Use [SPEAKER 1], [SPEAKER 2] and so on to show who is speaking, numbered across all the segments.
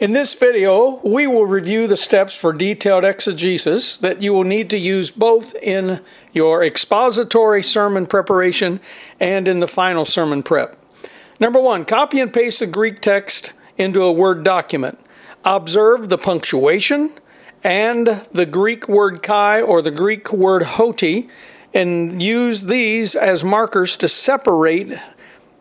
[SPEAKER 1] In this video, we will review the steps for detailed exegesis that you will need to use both in your expository sermon preparation and in the final sermon prep. Number one, copy and paste the Greek text into a Word document. Observe the punctuation and the Greek word kai or the Greek word hoti, and use these as markers to separate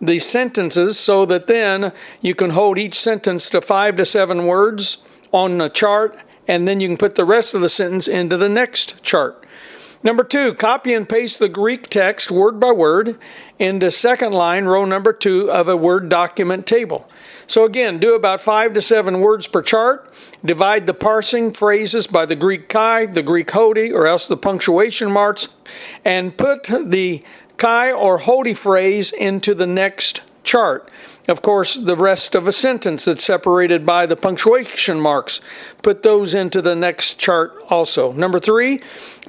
[SPEAKER 1] the sentences so that then you can hold each sentence to 5 to 7 words on the chart, and then you can put the rest of the sentence into the next chart. Number two, copy and paste the Greek text word by word into second line, row number 2 of a Word document table. So again, do about 5 to 7 words per chart. Divide the parsing phrases by the Greek kai, the Greek hoti, or else the punctuation marks, and put the kai or hoti phrase into the next chart. Of course, the rest of a sentence that's separated by the punctuation marks, put those into the next chart also. Number 3,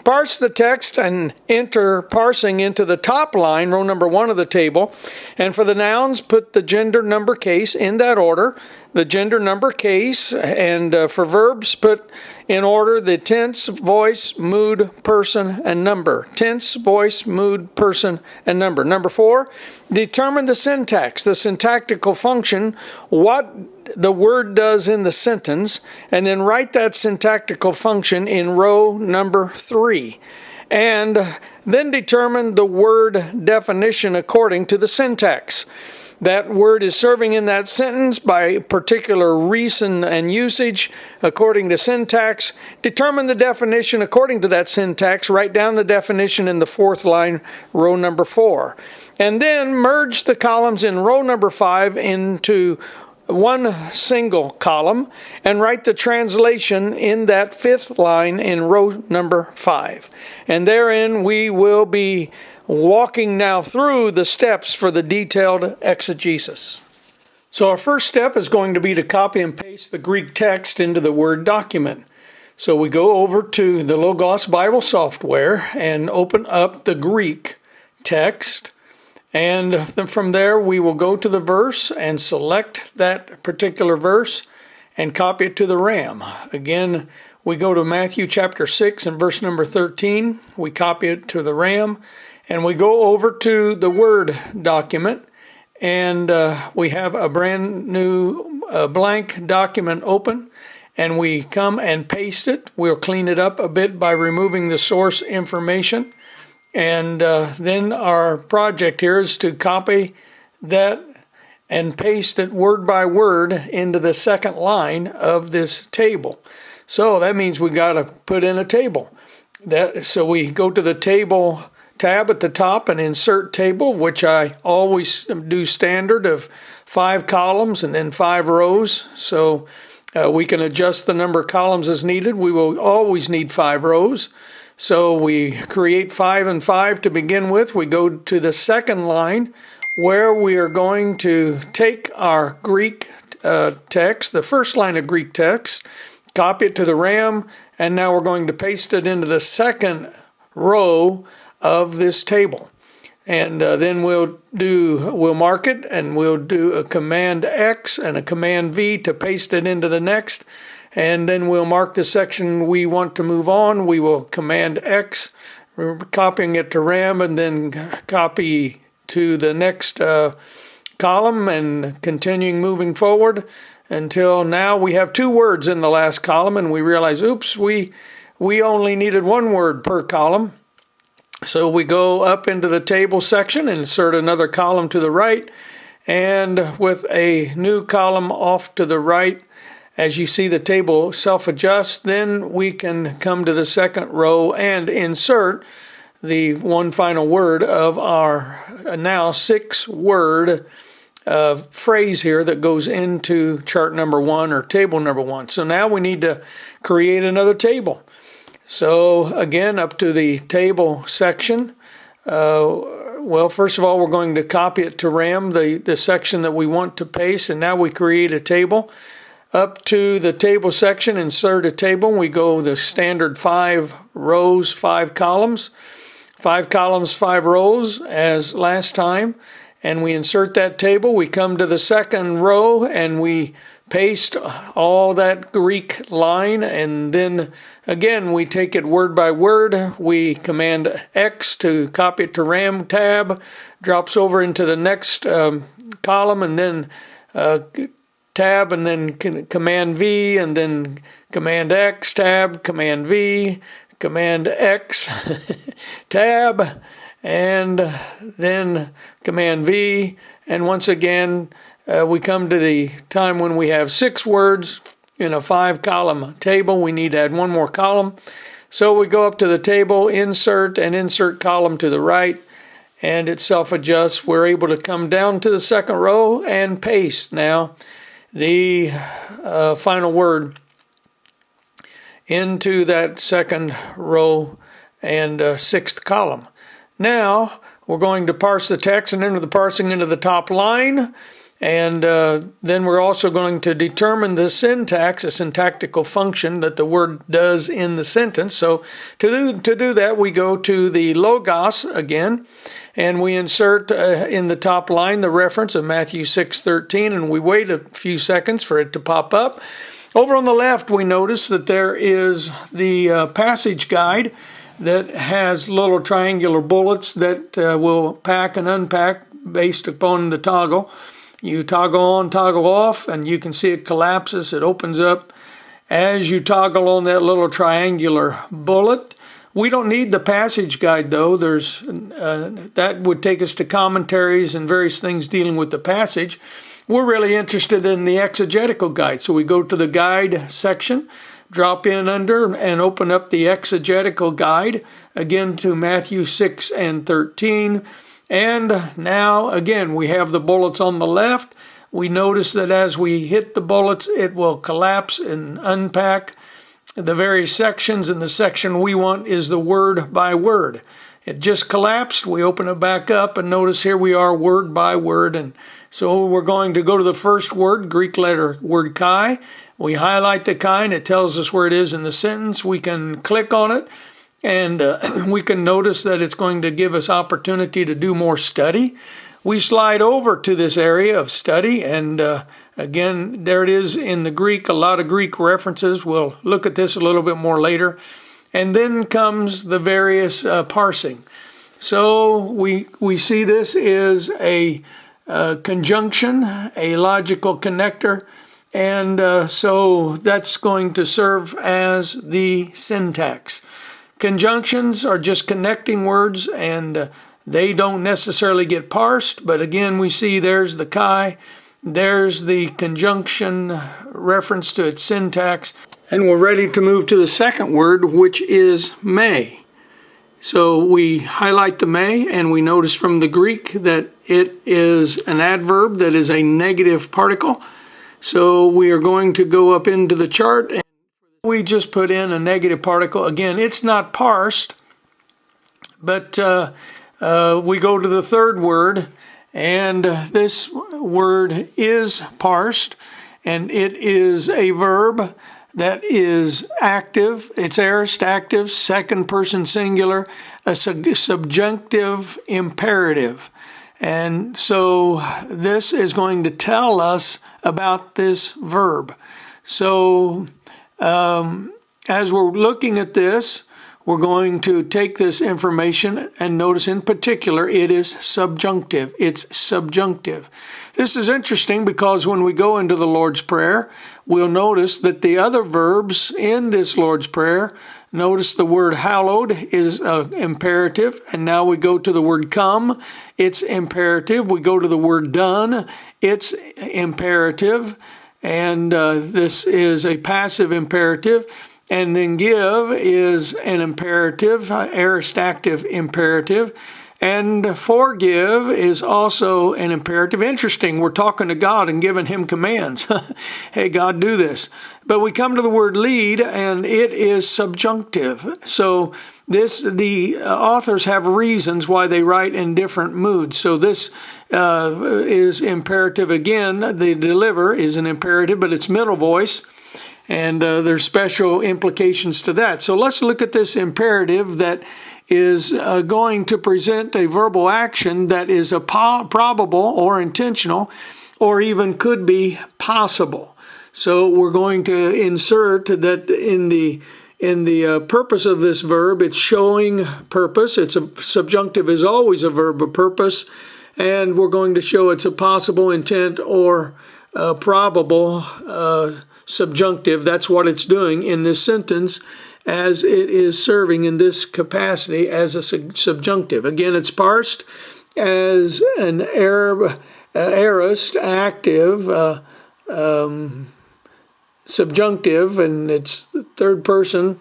[SPEAKER 1] parse the text and enter parsing into the top line, row number 1 of the table. And for the nouns, put the gender, number, case in that order. The gender, number, case, and for verbs, put in order the tense, voice, mood, person, and number. Tense, voice, mood, person, and number. Number 4, determine the syntax, the syntactical function, what the word does in the sentence, and then write that syntactical function in row number 3. And then determine the word definition according to the syntax. That word is serving in that sentence by particular reason and usage according to syntax. Determine the definition according to that syntax. Write down the definition in the 4th line, row number 4. And then merge the columns in row number 5 into one single column and write the translation in that 5th line in row number 5. And therein we will be walking now through the steps for the detailed exegesis. So our first step is going to be to copy and paste the Greek text into the Word document. So we go over to the Logos Bible software and open up the Greek text. And then from there we will go to the verse and select that particular verse and copy it to the RAM. Again, we go to Matthew chapter 6 and verse number 13. We copy it to the RAM. And we go over to the Word document, and we have a brand new blank document open, and we come and paste it. We'll clean it up a bit by removing the source information. And then our project here is to copy that and paste it word by word into the second line of this table. So that means we got to put in a table. So we go to the table tab at the top and insert table, which I always do standard of 5 columns and then 5 rows. So we can adjust the number of columns as needed. We will always need 5 rows. So we create 5 and 5 to begin with. We go to the second line where we are going to take our Greek text, the first line of Greek text, copy it to the RAM, and now we're going to paste it into the second row of this table. And then we'll mark it, and we'll do a Command X and a Command V to paste it into the next. And then we'll mark the section we want to move on. We will Command X, copying it to RAM, and then copy to the next column and continuing moving forward until now we have 2 words in the last column, and we realize, oops, we only needed 1 word per column. So we go up into the table section and insert another column to the right, and with a new column off to the right, as you see the table self-adjusts, then we can come to the second row and insert the one final word of our now 6-word phrase here that goes into chart number 1 or table number 1. So now we need to create another table. So again, up to the table section. Well, first of all, we're going to copy it to RAM, the section that we want to paste, and now we create a table. Up to the table section, insert a table. We go the standard 5 rows, 5 columns. 5 columns, 5 rows as last time. And we insert that table. We come to the second row and we paste all that Greek line, and then again we take it word by word. We command X to copy it to RAM tab, drops over into the next column, and then tab, and then command V, and then command X, tab, command V, command X, tab, and then command V. And once again, we come to the time when we have 6 words in a 5-column table. We need to add one more column. So we go up to the table, insert, and insert column to the right, and it self-adjusts. We're able to come down to the second row and paste now the final word into that second row and 6th column. Now we're going to parse the text and enter the parsing into the top line, and then we're also going to determine the syntax, a syntactical function that the word does in the sentence. So to do that, we go to the logos again, and we insert in the top line the reference of Matthew 6:13, and we wait a few seconds for it to pop up. Over on the left, we notice that there is the passage guide that has little triangular bullets that will pack and unpack based upon the toggle. You toggle on, toggle off, and you can see it collapses. It opens up as you toggle on that little triangular bullet. We don't need the passage guide, though. There's that would take us to commentaries and various things dealing with the passage. We're really interested in the exegetical guide. So we go to the guide section, drop in under, and open up the exegetical guide, again to Matthew 6 and 13. And now, again, we have the bullets on the left. We notice that as we hit the bullets, it will collapse and unpack the various sections, and the section we want is the word by word. It just collapsed. We open it back up, and notice here we are word by word. And so we're going to go to the first word, Greek letter word chi. We highlight the chi, and it tells us where it is in the sentence. We can click on it, and we can notice that it's going to give us opportunity to do more study. We slide over to this area of study, and again, there it is in the Greek, a lot of Greek references. We'll look at this a little bit more later. And then comes the various parsing. So we see this is a conjunction, a logical connector, and so that's going to serve as the syntax. Conjunctions are just connecting words, and they don't necessarily get parsed, but again, we see there's the chi, there's the conjunction reference to its syntax, and we're ready to move to the second word, which is may. So we highlight the may, and we notice from the Greek that it is an adverb that is a negative particle. So we are going to go up into the chart, and we just put in a negative particle. Again, it's not parsed, but we go to the third word, and this word is parsed, and it is a verb that is active. It's aorist active, second person singular, a subjunctive imperative. And so this is going to tell us about this verb. So as we're looking at this, we're going to take this information and notice in particular it is subjunctive. It's subjunctive. This is interesting because when we go into the Lord's Prayer, we'll notice that the other verbs in this Lord's Prayer, notice the word hallowed is imperative, and now we go to the word come, it's imperative. We go to the word done, it's imperative, and this is a passive imperative. And then give is an imperative, aorist active imperative. And forgive is also an imperative. Interesting, we're talking to God and giving him commands. Hey, God, do this. But we come to the word lead, and it is subjunctive. So the authors have reasons why they write in different moods. So this is imperative again. The deliver is an imperative, but it's middle voice. And there's special implications to that. So let's look at this imperative that is going to present a verbal action that is a probable or intentional. or even could be possible. So we're going to insert that in the purpose of this verb, it's showing purpose. It's a subjunctive is always a verb of purpose, and we're going to show it's a possible intent or probable subjunctive. That's what it's doing in this sentence, as it is serving in this capacity as a subjunctive. Again, it's parsed as an aorist, active, subjunctive, and it's the third person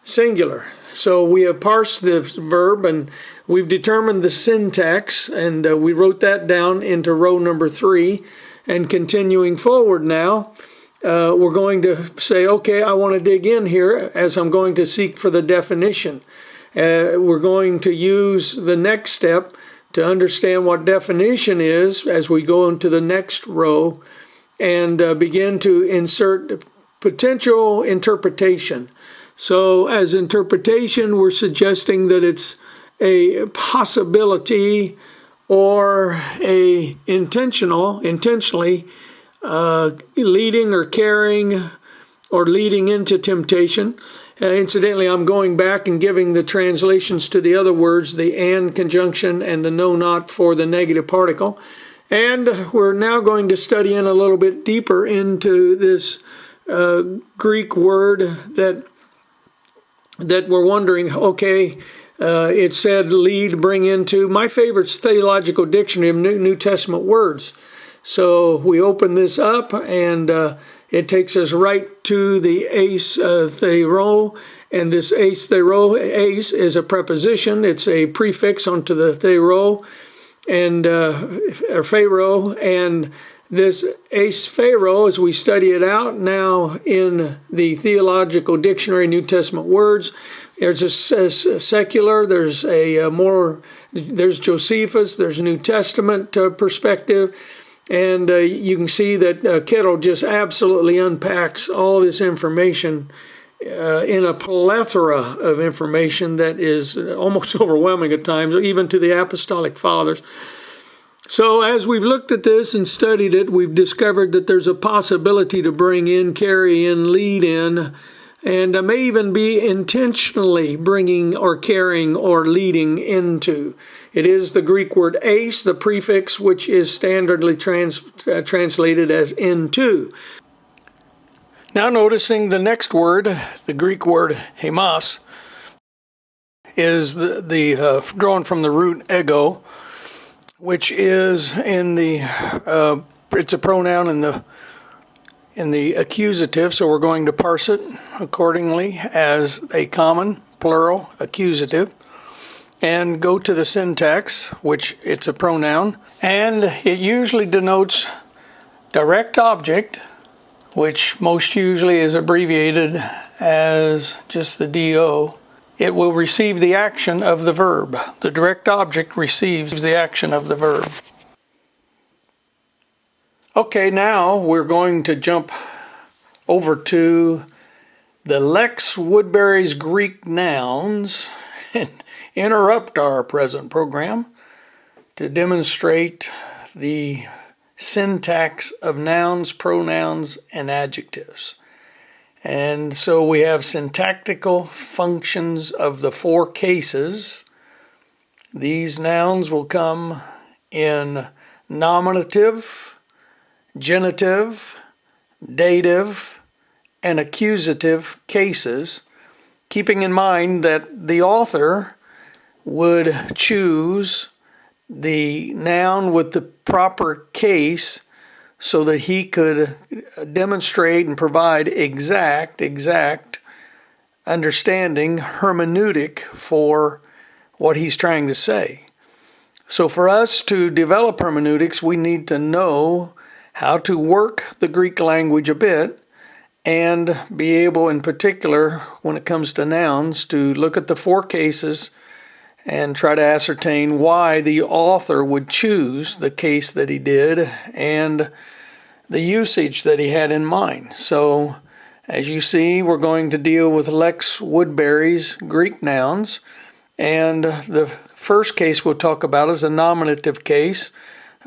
[SPEAKER 1] singular. So we have parsed this verb, and we've determined the syntax, and we wrote that down into row number 3. And continuing forward now, we're going to say, okay, I want to dig in here as I'm going to seek for the definition. We're going to use the next step to understand what definition is as we go into the next row, and begin to insert potential interpretation. So as interpretation, we're suggesting that it's a possibility or a intentionally leading or carrying or leading into temptation. Incidentally, I'm going back and giving the translations to the other words, the and conjunction and the no not for the negative particle. And we're now going to study in a little bit deeper into this Greek word that we're wondering, okay, it said lead, bring into. My favorite's Theological Dictionary of New Testament words. So we open this up, and it takes us right to the ace thero, and this ace thero, ace is a preposition. It's a prefix onto the thero, and or pharaoh, and this ace pharaoh, as we study it out now in the Theological Dictionary, New Testament words, there's a secular, there's there's Josephus, there's a New Testament perspective, and you can see that Kittle just absolutely unpacks all this information in a plethora of information that is almost overwhelming at times, even to the Apostolic Fathers. So as we've looked at this and studied it, we've discovered that there's a possibility to bring in, carry in, lead in, and may even be intentionally bringing or carrying or leading into. It is the Greek word ace, the prefix, which is standardly translated as into. Now noticing the next word, the Greek word hemas, is the drawn from the root ego, which is in the it's a pronoun in the accusative, so we're going to parse it accordingly as a common plural accusative, and go to the syntax, which it's a pronoun, and it usually denotes direct object, which most usually is abbreviated as just the DO. It will receive the action of the verb. The direct object receives the action of the verb. Okay, now we're going to jump over to the Lex Woodbury's Greek nouns and interrupt our present program to demonstrate the syntax of nouns, pronouns, and adjectives. And so we have syntactical functions of the 4 cases. These nouns will come in nominative, genitive, dative, and accusative cases, keeping in mind that the author would choose the noun with the proper case so that he could demonstrate and provide exact understanding, hermeneutic for what he's trying to say. So for us to develop hermeneutics, we need to know how to work the Greek language a bit and be able, in particular, when it comes to nouns, to look at the 4 cases and try to ascertain why the author would choose the case that he did and the usage that he had in mind. So, as you see, we're going to deal with Lex Woodbury's Greek nouns, and the first case we'll talk about is a nominative case.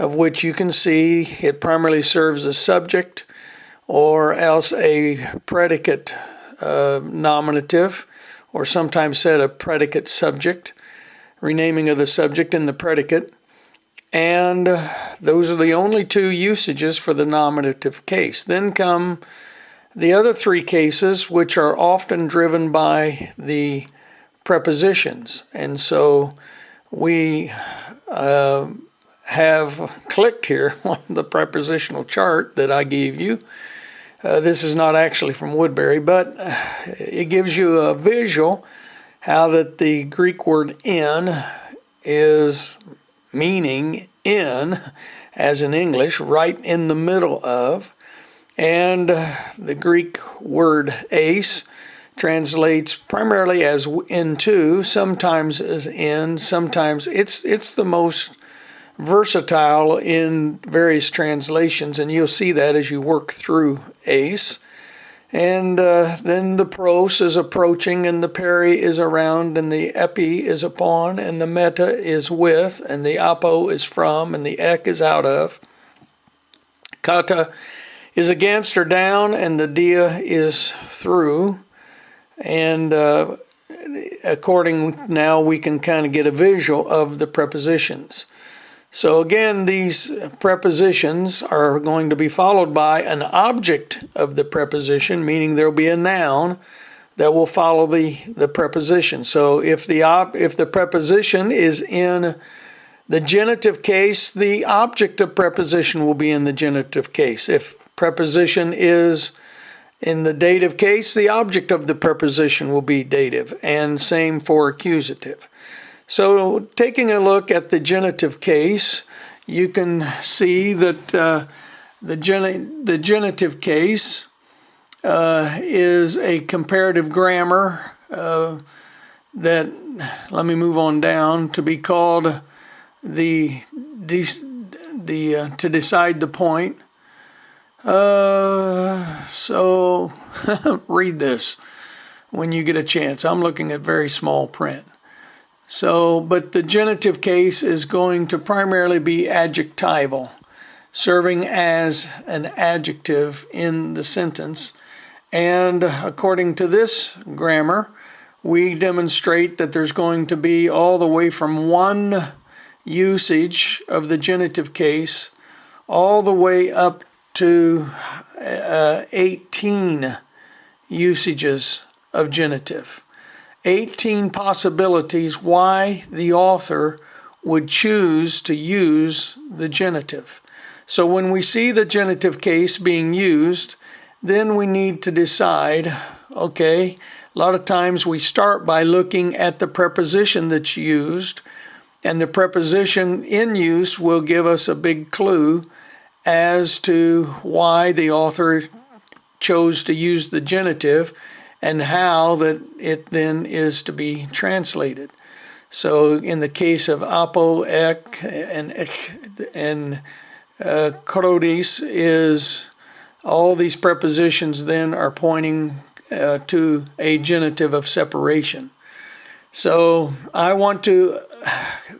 [SPEAKER 1] of which you can see it primarily serves a subject or else a predicate nominative, or sometimes said a predicate subject, renaming of the subject and the predicate. And those are the only two usages for the nominative case. Then come the other three cases, which are often driven by the prepositions. And so we have clicked here on the prepositional chart that I gave you. This is not actually from Woodbury, but it gives you a visual how that the Greek word in is meaning in, as in English, right in the middle of. And the Greek word eis translates primarily as into, sometimes as in, sometimes it's the most versatile in various translations, and you'll see that as you work through eis. And then the pros is approaching, and the peri is around, and the epi is upon, and the meta is with, and the apo is from, and the ek is out of. Kata is against or down, and the dia is through. And according now we can kind of get a visual of the prepositions. So again, these prepositions are going to be followed by an object of the preposition, meaning there will be a noun that will follow the preposition. So if the preposition is in the genitive case, the object of preposition will be in the genitive case. If preposition is in the dative case, the object of the preposition will be dative, and same for accusative. So taking a look at the genitive case, you can see that the genitive case is a comparative grammar that, let me move on down, to be called to decide the point. So read this when you get a chance. I'm looking at very small print. So, but the genitive case is going to primarily be adjectival, serving as an adjective in the sentence. And according to this grammar, we demonstrate that there's going to be all the way from one usage of the genitive case all the way up to 18 usages of genitive. 18 possibilities why the author would choose to use the genitive. So when we see the genitive case being used, then we need to decide, okay, a lot of times we start by looking at the preposition that's used, and the preposition in use will give us a big clue as to why the author chose to use the genitive and how that it then is to be translated. So in the case of apo, ek, and krodis, is all these prepositions then are pointing to a genitive of separation. So I want to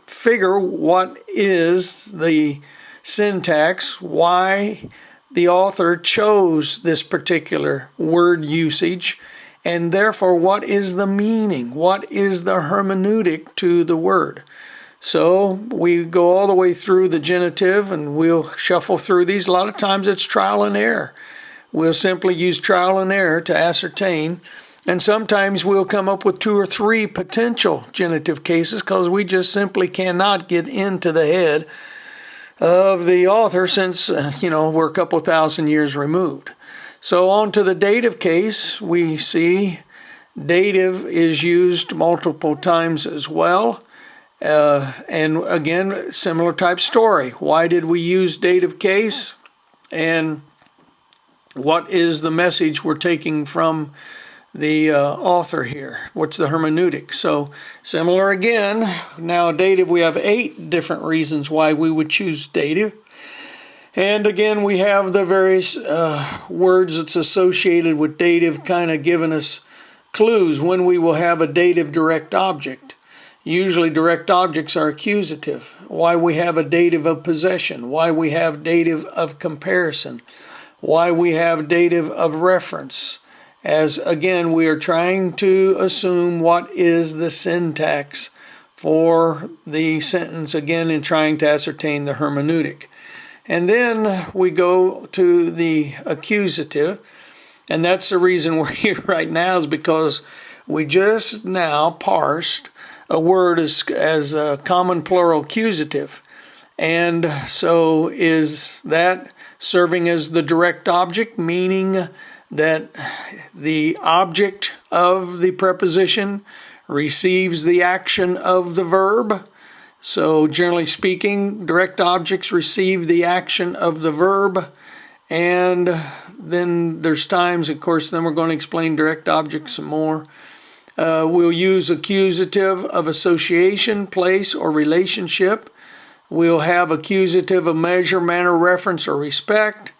[SPEAKER 1] figure what is the syntax, why the author chose this particular word usage, and therefore what is the meaning, what is the hermeneutic to the word. So we go all the way through the genitive, and we'll shuffle through these. A lot of times it's trial and error. We'll simply use trial and error to ascertain, and sometimes we'll come up with 2 or 3 potential genitive cases because we just simply cannot get into the head of the author since, we're a couple thousand years removed. So on to the dative case, we see dative is used multiple times as well. And again, similar type story. Why did we use dative case? And what is the message we're taking from the author here? What's the hermeneutic? So similar again. Now dative, we have 8 different reasons why we would choose dative. And again, we have the various words that's associated with dative kind of giving us clues when we will have a dative direct object. Usually direct objects are accusative. Why we have a dative of possession, why we have dative of comparison, why we have dative of reference. As again, we are trying to assume what is the syntax for the sentence, again, in trying to ascertain the hermeneutic. And then we go to the accusative, and that's the reason we're here right now, is because we just now parsed a word as a common plural accusative. And so is that serving as the direct object, meaning that the object of the preposition receives the action of the verb. So generally speaking, direct objects receive the action of the verb. And then there's times, of course, then we're going to explain direct objects some more. We'll use accusative of association, place, or relationship. We'll have accusative of measure, manner, reference, or respect,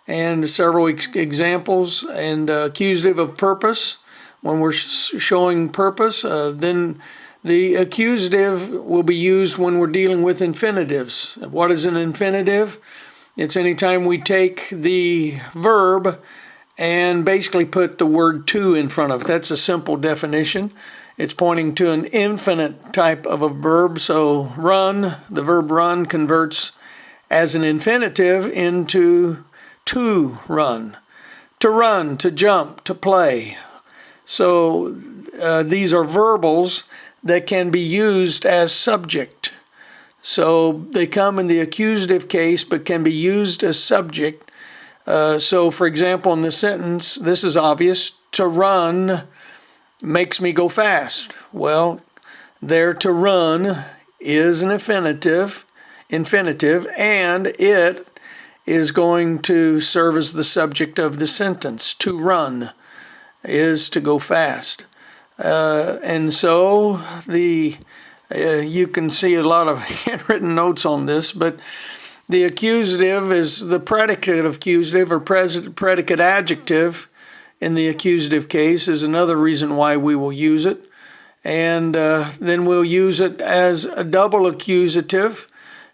[SPEAKER 1] and several examples. And accusative of purpose, when we're showing purpose. Then the accusative will be used when we're dealing with infinitives. What is an infinitive? It's anytime we take the verb and basically put the word to in front of it. That's a simple definition. It's pointing to an infinite type of a verb. So run, the verb run, converts as an infinitive into to run, to jump, to play. So these are verbals that can be used as subject. So they come in the accusative case but can be used as subject. So, for example, in this sentence, this is obvious. To run makes me go fast. Well, there to run is an infinitive, and it is going to serve as the subject of the sentence. To run is to go fast. And so you can see a lot of handwritten notes on this, but the accusative is the predicate of accusative, or predicate adjective in the accusative case is another reason why we will use it. And then we'll use it as a double accusative.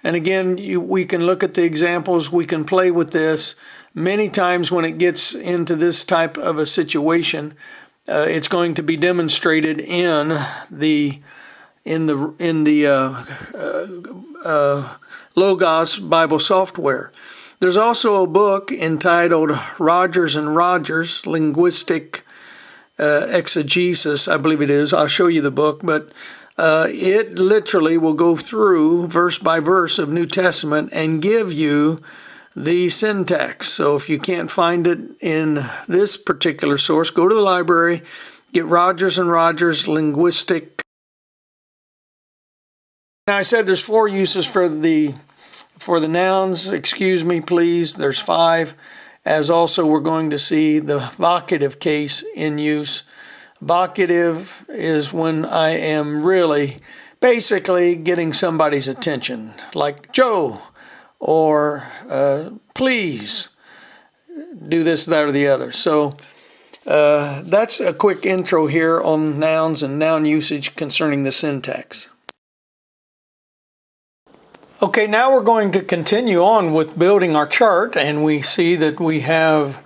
[SPEAKER 1] And again, we can look at the examples. We can play with this. Many times when it gets into this type of a situation, it's going to be demonstrated in the Logos Bible software. There's also a book entitled Rogers and Rogers, Linguistic Exegesis, I believe it is. I'll show you the book, but it literally will go through verse by verse of New Testament and give you the syntax. So if you can't find it in this particular source, go to the library, get Rogers and Rogers, Linguistic. Now I said there's 4 uses for the nouns. Excuse me, please. There's 5. As also we're going to see the vocative case in use. Vocative is when I am really basically getting somebody's attention, like Joe, or please do this, that, or the other. So that's a quick intro here on nouns and noun usage concerning the syntax. Okay, now we're going to continue on with building our chart, and we see that we have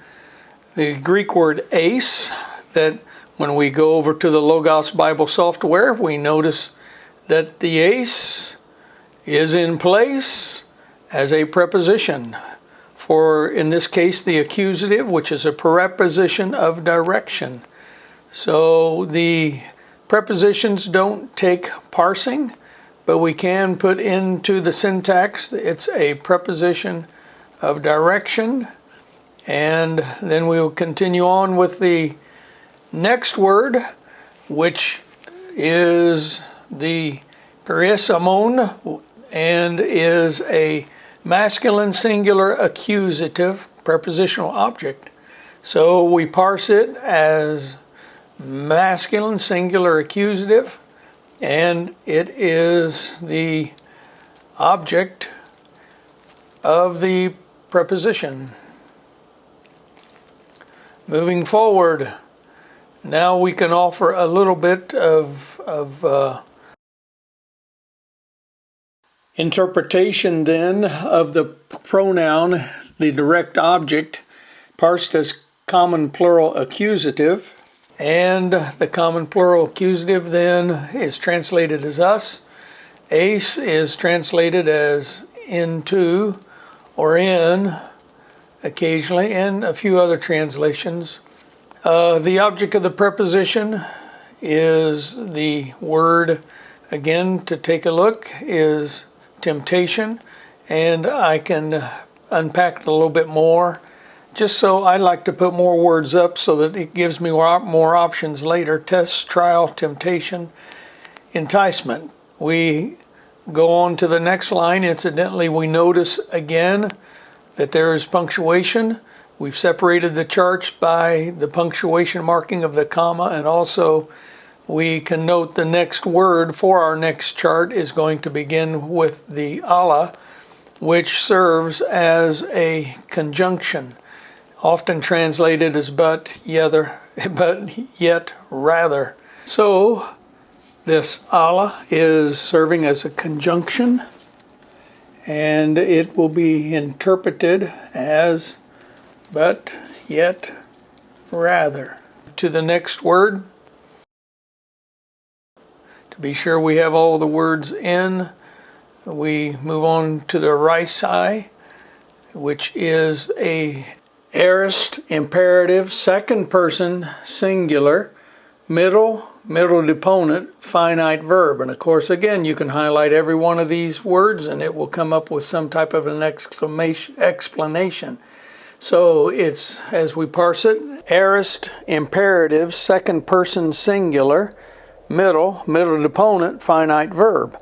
[SPEAKER 1] the Greek word ace, that when we go over to the Logos Bible software, we notice that the ace is in place as a preposition for, in this case, the accusative, which is a preposition of direction. So the prepositions don't take parsing, but we can put into the syntax, it's a preposition of direction. And then we'll continue on with the next word, which is the perisamon, and is a masculine singular accusative prepositional object. So we parse it as masculine singular accusative, and it is the object of the preposition. Moving forward, now we can offer a little bit of Interpretation then of the pronoun, the direct object, parsed as common plural accusative. And the common plural accusative then is translated as us. Ace is translated as into or in occasionally, and a few other translations. The object of the preposition is the word, again, to take a look, is temptation, and I can unpack it a little bit more. Just so I like to put more words up so that it gives me more options later. Test, trial, temptation, enticement. We go on to the next line. Incidentally, we notice again that there is punctuation. We've separated the charts by the punctuation marking of the comma, and also we can note the next word for our next chart is going to begin with the Allah, which serves as a conjunction, often translated as but yet rather. So this Allah is serving as a conjunction, and it will be interpreted as but yet rather. To the next word. To be sure we have all the words in, we move on to the rice, which is a aorist imperative, second person singular, middle deponent, finite verb. And of course, again, you can highlight every one of these words and it will come up with some type of an explanation. So it's, as we parse it, aorist imperative, second person singular, middle deponent, finite verb.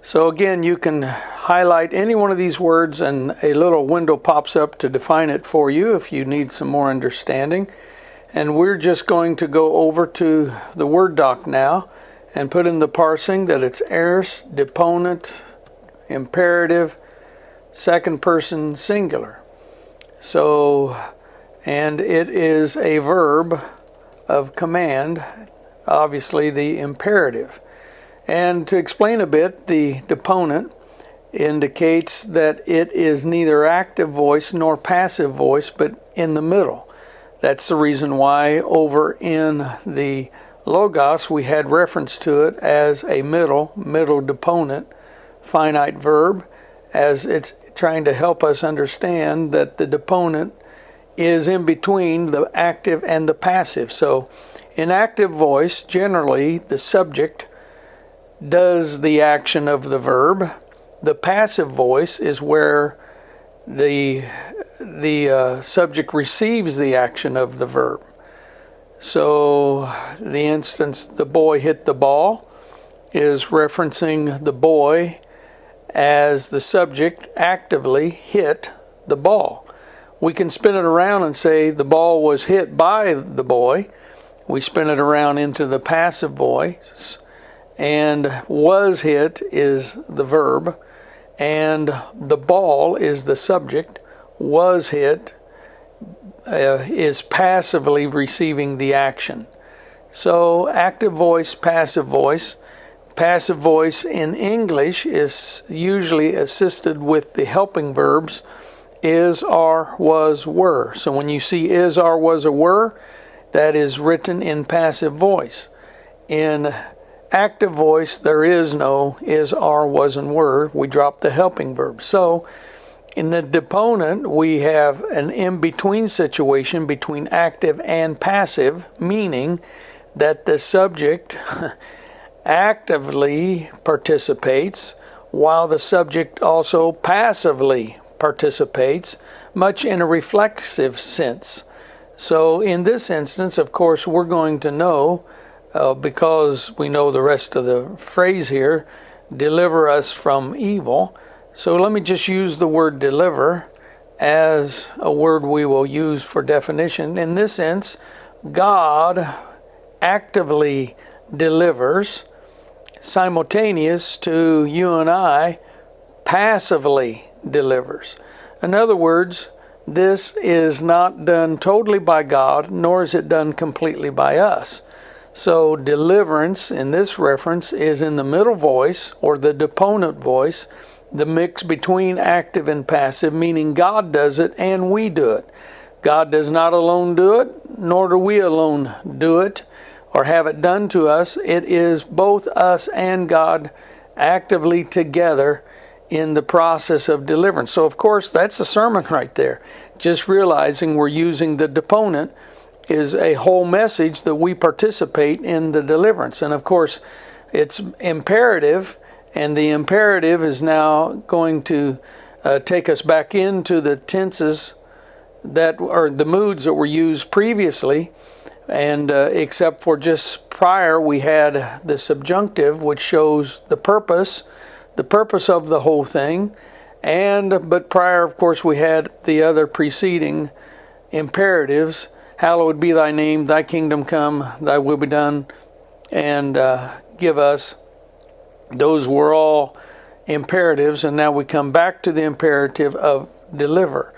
[SPEAKER 1] So again, you can highlight any one of these words and a little window pops up to define it for you if you need some more understanding. And we're just going to go over to the Word doc now and put in the parsing that it's aorist, deponent, imperative, second person singular. So, and it is a verb of command, obviously the imperative. And to explain a bit, the deponent indicates that it is neither active voice nor passive voice, but in the middle. That's the reason why over in the Logos we had reference to it as a middle deponent, finite verb, as it's trying to help us understand that the deponent is in between the active and the passive. So in active voice, generally the subject does the action of the verb. The passive voice is where the subject receives the action of the verb. So the instance, the boy hit the ball, is referencing the boy as the subject actively hit the ball. We can spin it around and say the ball was hit by the boy. We spin it around into the passive voice, and was hit is the verb, and the ball is the subject. Was hit is passively receiving the action. So active voice, passive voice. Passive voice in English is usually assisted with the helping verbs is, are, was, were. So when you see is, are, was, or were, that is written in passive voice. In active voice, there is no is, are, was, and were. We drop the helping verb. So in the deponent, we have an in-between situation between active and passive, meaning that the subject actively participates while the subject also passively participates, much in a reflexive sense. So in this instance, of course, we're going to know, because we know the rest of the phrase here, deliver us from evil. So let me just use the word deliver as a word we will use for definition. In this sense, God actively delivers, simultaneous to you and I, passively delivers. In other words, this is not done totally by God, nor is it done completely by us. So deliverance in this reference is in the middle voice or the deponent voice, the mix between active and passive, meaning God does it and we do it. God does not alone do it, nor do we alone do it or have it done to us. It is both us and God actively together in the process of deliverance. So, of course, that's a sermon right there. Just realizing we're using the deponent is a whole message that we participate in the deliverance. And, of course, it's imperative, and the imperative is now going to take us back into the tenses that are the moods that were used previously, and except for just prior we had the subjunctive, which shows the purpose of the whole thing, but prior, of course, we had the other preceding imperatives: hallowed be thy name, thy kingdom come, thy will be done, and give us. Those were all imperatives, and now we come back to the imperative of deliver.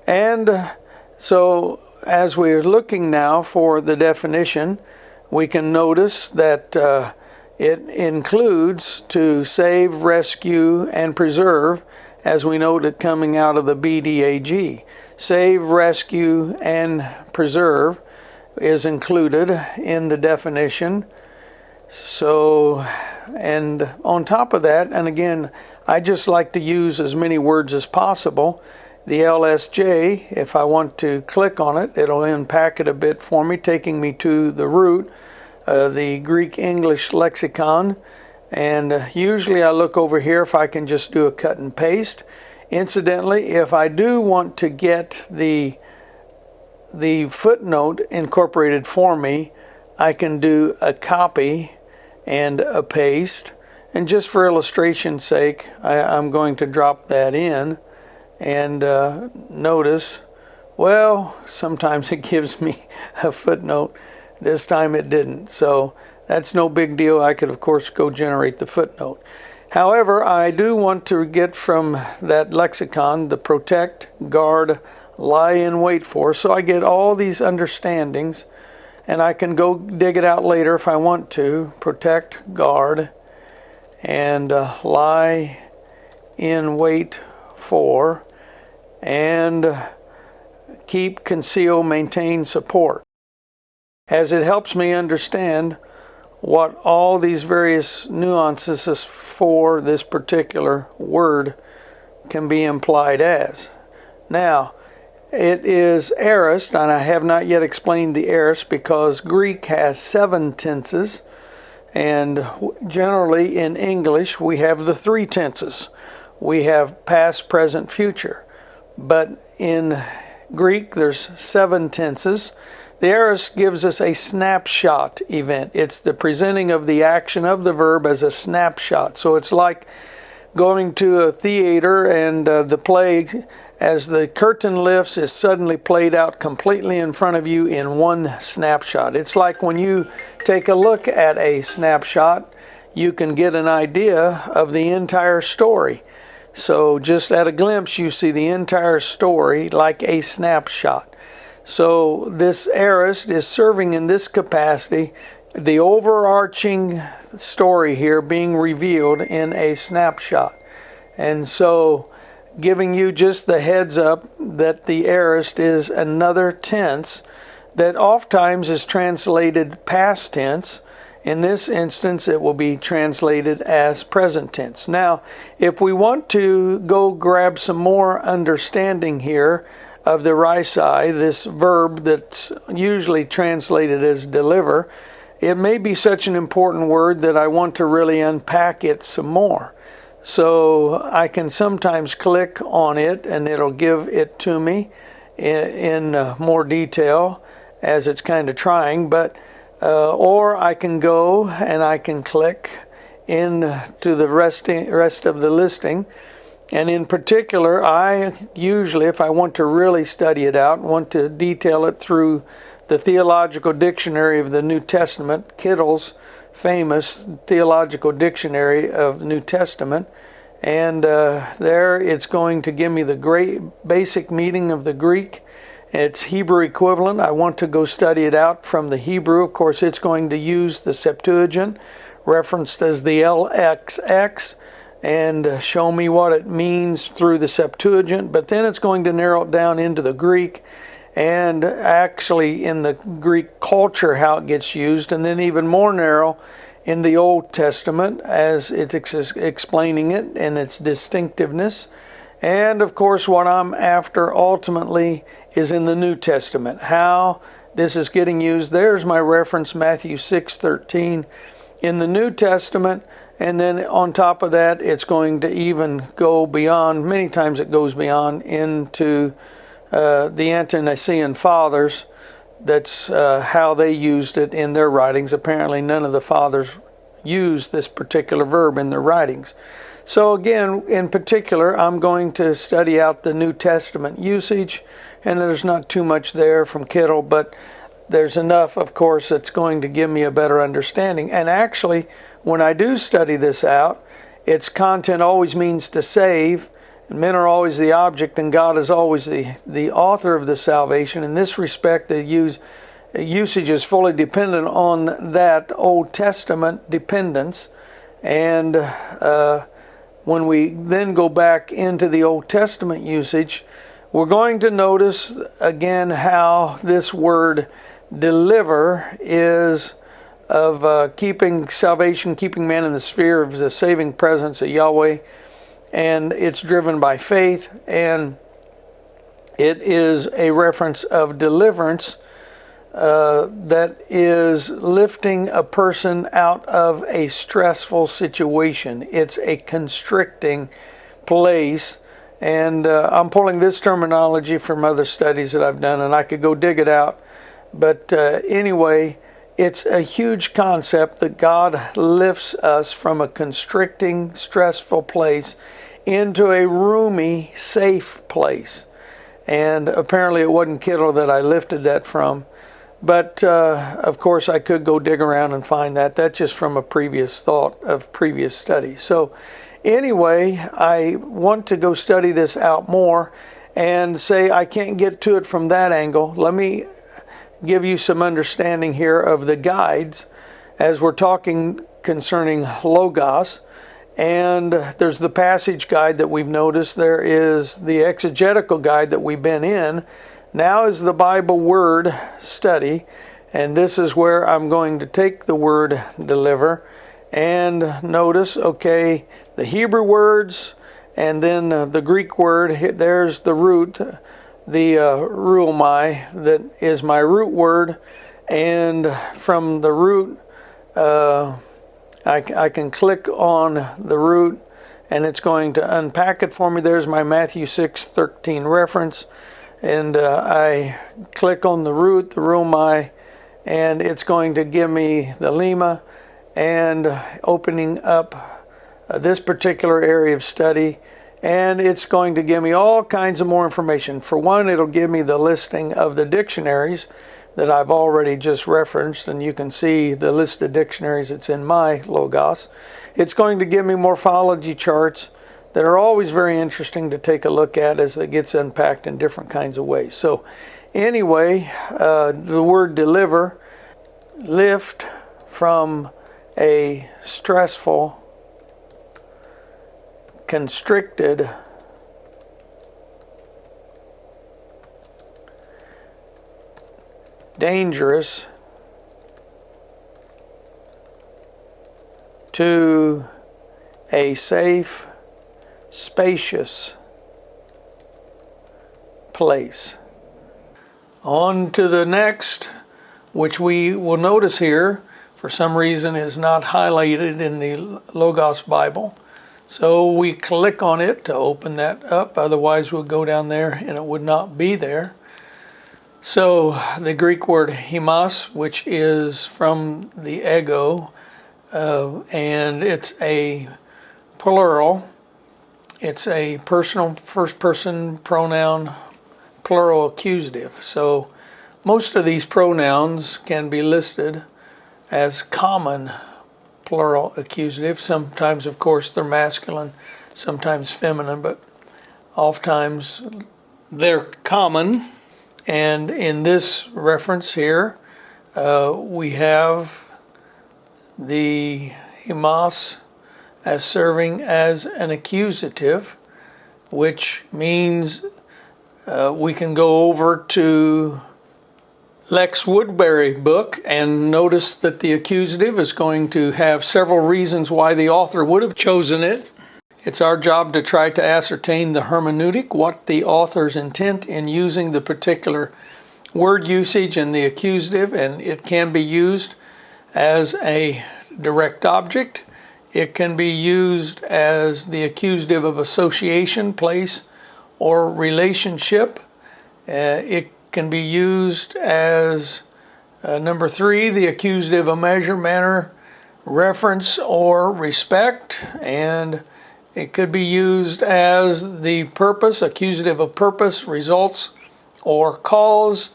[SPEAKER 1] And so as we're looking now for the definition, we can notice that it includes to save, rescue, and preserve, as we noted coming out of the BDAG. Save, rescue, and preserve is included in the definition. So, and on top of that, and again, I just like to use as many words as possible. The LSJ, if I want to click on it, it'll unpack it a bit for me, taking me to the root, the Greek-English lexicon. And usually I look over here if I can just do a cut and paste. Incidentally, if I do want to get the footnote incorporated for me, I can do a copy and a paste. And just for illustration's sake, I'm going to drop that in. And notice, well, sometimes it gives me a footnote. This time it didn't. So that's no big deal. I could, of course, go generate the footnote. However, I do want to get from that lexicon the protect, guard, lie in wait for. So I get all these understandings, and I can go dig it out later if I want to. Protect, guard, and lie in wait for, and keep, conceal, maintain, support. As it helps me understand what all these various nuances for this particular word can be implied as. Now, it is aorist, and I have not yet explained the aorist because Greek has 7 tenses, and generally in English we have the 3 tenses. We have past, present, future. But in Greek there's 7 tenses. The aorist gives us a snapshot event. It's the presenting of the action of the verb as a snapshot. So it's like going to a theater and the play, as the curtain lifts, is suddenly played out completely in front of you in one snapshot. It's like when you take a look at a snapshot, you can get an idea of the entire story. So just at a glimpse, you see the entire story like a snapshot. So this aorist is serving in this capacity, the overarching story here being revealed in a snapshot. And so giving you just the heads up that the aorist is another tense that oftentimes is translated past tense. In this instance, it will be translated as present tense. Now, if we want to go grab some more understanding here of the rhysai, this verb that's usually translated as deliver, it may be such an important word that I want to really unpack it some more. So I can sometimes click on it and it'll give it to me in more detail as it's kind of trying, but or I can go and I can click into the rest of the listing. And in particular, I usually, if I want to really study it out, want to detail it through the Theological Dictionary of the New Testament, Kittle's famous Theological Dictionary of the New Testament. And there it's going to give me the great basic meaning of the Greek, its Hebrew equivalent. I want to go study it out from the Hebrew. Of course, it's going to use the Septuagint, referenced as the LXX. and show me what it means through the Septuagint, but then it's going to narrow it down into the Greek and actually in the Greek culture how it gets used, and then even more narrow in the Old Testament as it's explaining it and its distinctiveness. And of course what I'm after ultimately is in the New Testament, how this is getting used. There's my reference, Matthew 6:13 in the New Testament. And then on top of that, it's going to even go beyond, many times it goes beyond into the Ante-Nicene Fathers. That's how they used it in their writings. Apparently none of the fathers used this particular verb in their writings. So again, in particular, I'm going to study out the New Testament usage, and there's not too much there from Kittle, but there's enough, of course, that's going to give me a better understanding. And actually, when I do study this out, its content always means to save. And men are always the object, and God is always the author of the salvation. In this respect, the usage is fully dependent on that Old Testament dependence. And when we then go back into the Old Testament usage, we're going to notice again how this word deliver is of keeping salvation, keeping man in the sphere of the saving presence of Yahweh, and it's driven by faith, and it is a reference of deliverance that is lifting a person out of a stressful situation. It's a constricting place, and I'm pulling this terminology from other studies that I've done, and I could go dig it out. But anyway, it's a huge concept that God lifts us from a constricting, stressful place into a roomy, safe place. And apparently it wasn't Kittle that I lifted that from. But of course I could go dig around and find that. That's just from a previous thought of previous study. So anyway, I want to go study this out more and say I can't get to it from that angle. Let me give you some understanding here of the guides as we're talking concerning Logos. And there's the passage guide that we've noticed. There is the exegetical guide that we've been in. Now is the Bible word study, and this is where I'm going to take the word deliver and notice, okay, the Hebrew words and then the Greek word. There's the root, the ruomai, that is my root word, and from the root I can click on the root and it's going to unpack it for me. There's my Matthew 6:13 reference, and I click on the root, the ruomai, and it's going to give me the lema and opening up this particular area of study. And it's going to give me all kinds of more information. For one, it'll give me the listing of the dictionaries that I've already just referenced, and you can see the list of dictionaries that's in my Logos. It's going to give me morphology charts that are always very interesting to take a look at as it gets unpacked in different kinds of ways. So anyway, the word deliver, lift from a stressful, constricted, dangerous, to a safe, spacious place. On to the next, which we will notice here for some reason is not highlighted in the Logos Bible. So we click on it to open that up, otherwise we'll go down there and it would not be there. So the Greek word hemos, which is from the ego, and it's a plural. It's a personal first person pronoun, plural accusative. So most of these pronouns can be listed as common plural accusative. Sometimes, of course, they're masculine, sometimes feminine, but oftentimes they're common. And in this reference here, we have the hemos as serving as an accusative, which means we can go over to Lex Woodbury book and notice that the accusative is going to have several reasons why the author would have chosen it. It's our job to try to ascertain the hermeneutic, what the author's intent in using the particular word usage in the accusative, and it can be used as a direct object. It can be used as the accusative of association, place, or relationship. It can be used as number 3, the accusative of measure, manner, reference, or respect. And it could be used as the purpose, accusative of purpose, results, or cause.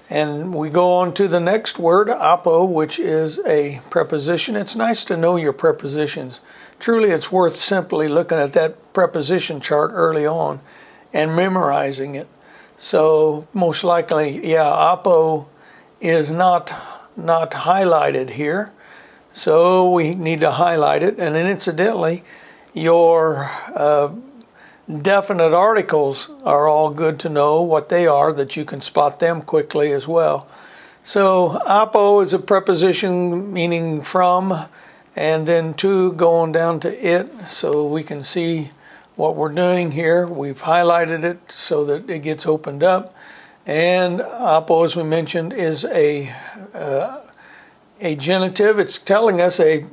[SPEAKER 1] And we go on to the next word, apo, which is a preposition. It's nice to know your prepositions. Truly, it's worth simply looking at that preposition chart early on and memorizing it. So most likely, yeah, apo is not highlighted here. So we need to highlight it. And then incidentally, your definite articles are all good to know what they are, that you can spot them quickly as well. So apo is a preposition meaning from, and then to going down to it, so we can see what we're doing here. We've highlighted it so that it gets opened up. And apo, as we mentioned, is a genitive. It's telling us a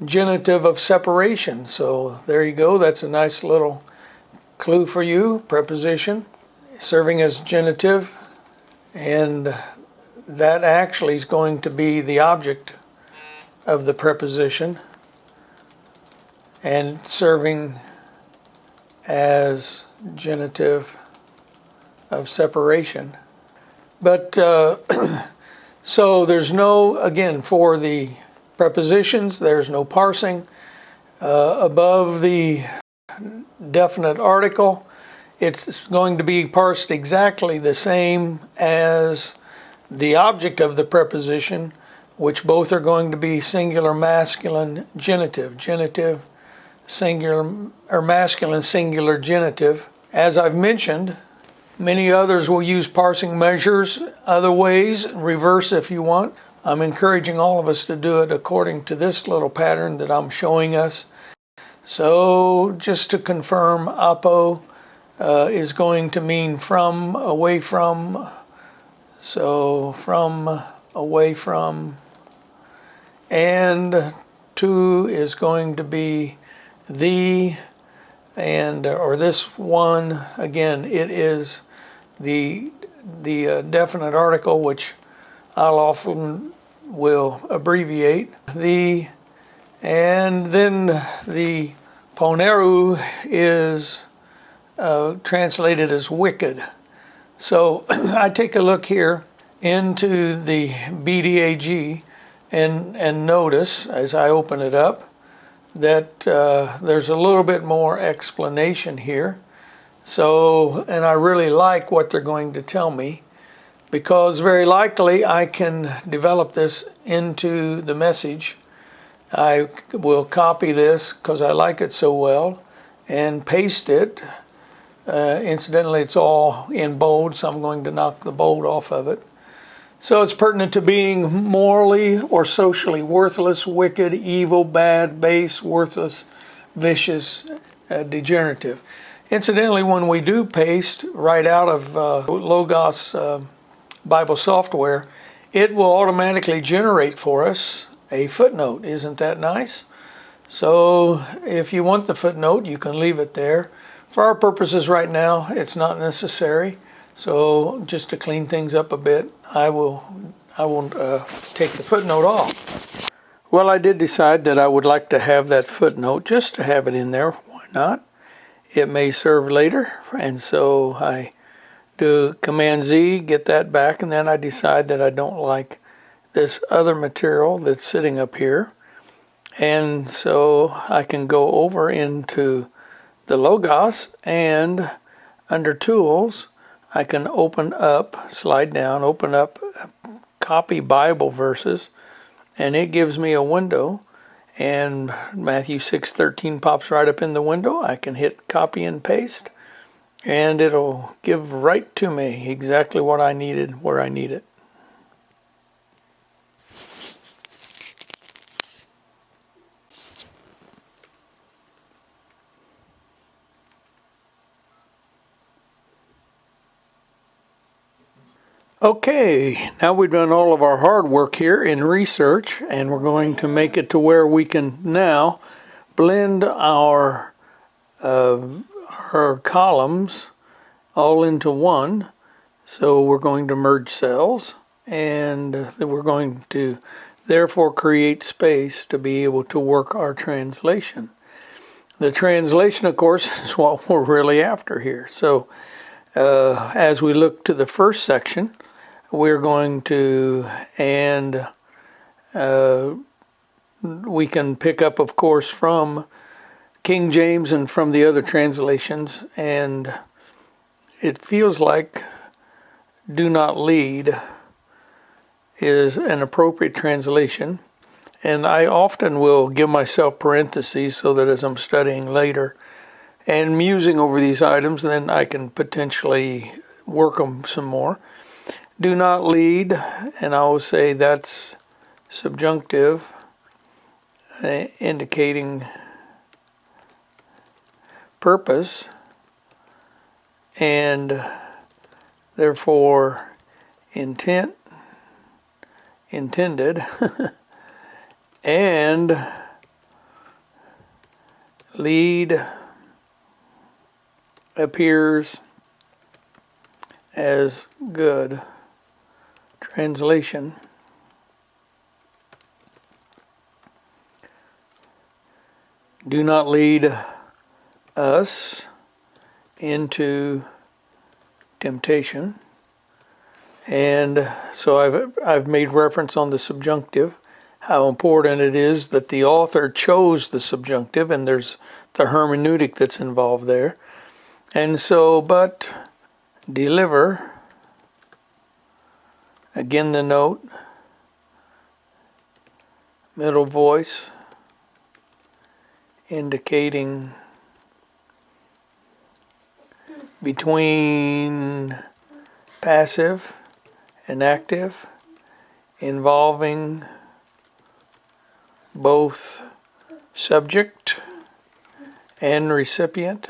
[SPEAKER 1] genitive of separation. So there you go. That's a nice little clue for you. Preposition serving as genitive, and that actually is going to be the object of the preposition and serving as genitive of separation. But so there's no, again, for the prepositions, there's no parsing. Above the definite article, it's going to be parsed exactly the same as the object of the preposition, which both are going to be singular masculine genitive, genitive singular, or masculine singular genitive. As I've mentioned, many others will use parsing measures other ways, reverse if you want. I'm encouraging all of us to do it according to this little pattern that I'm showing us. So just to confirm, apo is going to mean from, away from. So from, away from. And to is going to be the, and or this one. Again, it is the definite article, which I'll often will abbreviate. The, and then the poneru is translated as wicked. So I take a look here into the BDAG and notice as I open it up that there's a little bit more explanation here. So, and I really like what they're going to tell me, because very likely I can develop this into the message. I will copy this because I like it so well and paste it. Incidentally, it's all in bold, so I'm going to knock the bold off of it. So it's pertinent to being morally or socially worthless, wicked, evil, bad, base, worthless, vicious, degenerative. Incidentally, when we do paste right out of Logos Bible software, it will automatically generate for us a footnote. Isn't that nice? So if you want the footnote, you can leave it there. For our purposes right now, it's not necessary. So just to clean things up a bit, I won't take the footnote off. Well, I did decide that I would like to have that footnote, just to have it in there. Why not? It may serve later, and so I do Command Z, get that back, and then I decide that I don't like this other material that's sitting up here, and so I can go over into the Logos, and under Tools I can open up, slide down, open up Copy Bible Verses, and it gives me a window, And Matthew 6:13 pops right up in the window. I can hit copy and paste, and it'll give right to me exactly what I needed where I need it. Okay, now we've done all of our hard work here in research, and we're going to make it to where we can now blend our columns all into one. So we're going to merge cells, and we're going to therefore create space to be able to work our translation. The translation, of course, is what we're really after here. So as we look to the first section, we're going to, and we can pick up, of course, from King James and from the other translations, and it feels like "do not lead" is an appropriate translation, and I often will give myself parentheses so that as I'm studying later and musing over these items, then I can potentially work them some more. Do not lead, and I will say that's subjunctive, indicating purpose, and therefore intent, intended, and lead appears as good. Translation. Do not lead us into temptation. And so I've made reference on the subjunctive, how important it is that the author chose the subjunctive, and there's the hermeneutic that's involved there. And so, but deliver, again the note, middle voice, indicating between passive and active, involving both subject and recipient,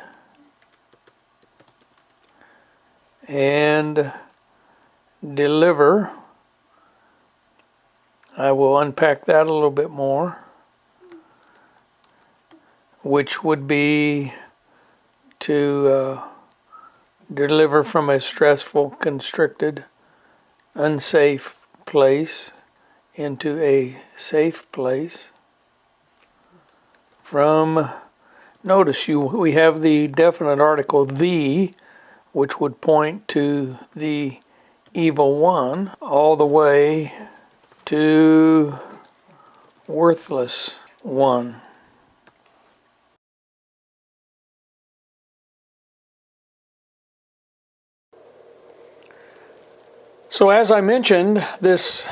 [SPEAKER 1] and deliver. I will unpack that a little bit more, which would be to deliver from a stressful, constricted, unsafe place into a safe place. From, notice we have the definite article the, which would point to the evil one, all the way to worthless one. So as I mentioned, this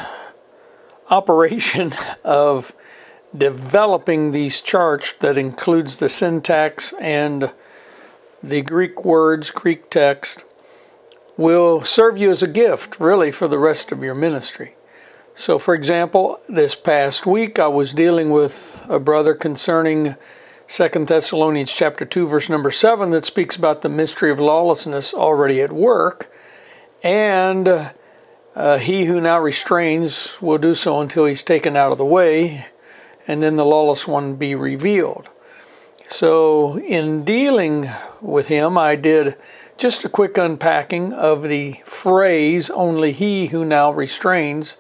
[SPEAKER 1] operation of developing these charts that includes the syntax and the Greek words, Greek text, will serve you as a gift, really, for the rest of your ministry. So, for example, this past week I was dealing with a brother concerning 2 Thessalonians chapter 2, verse number 7, that speaks about the mystery of lawlessness already at work, and he who now restrains will do so until he's taken out of the way, and then the lawless one be revealed. So in dealing with him, I did just a quick unpacking of the phrase, only he who now restrains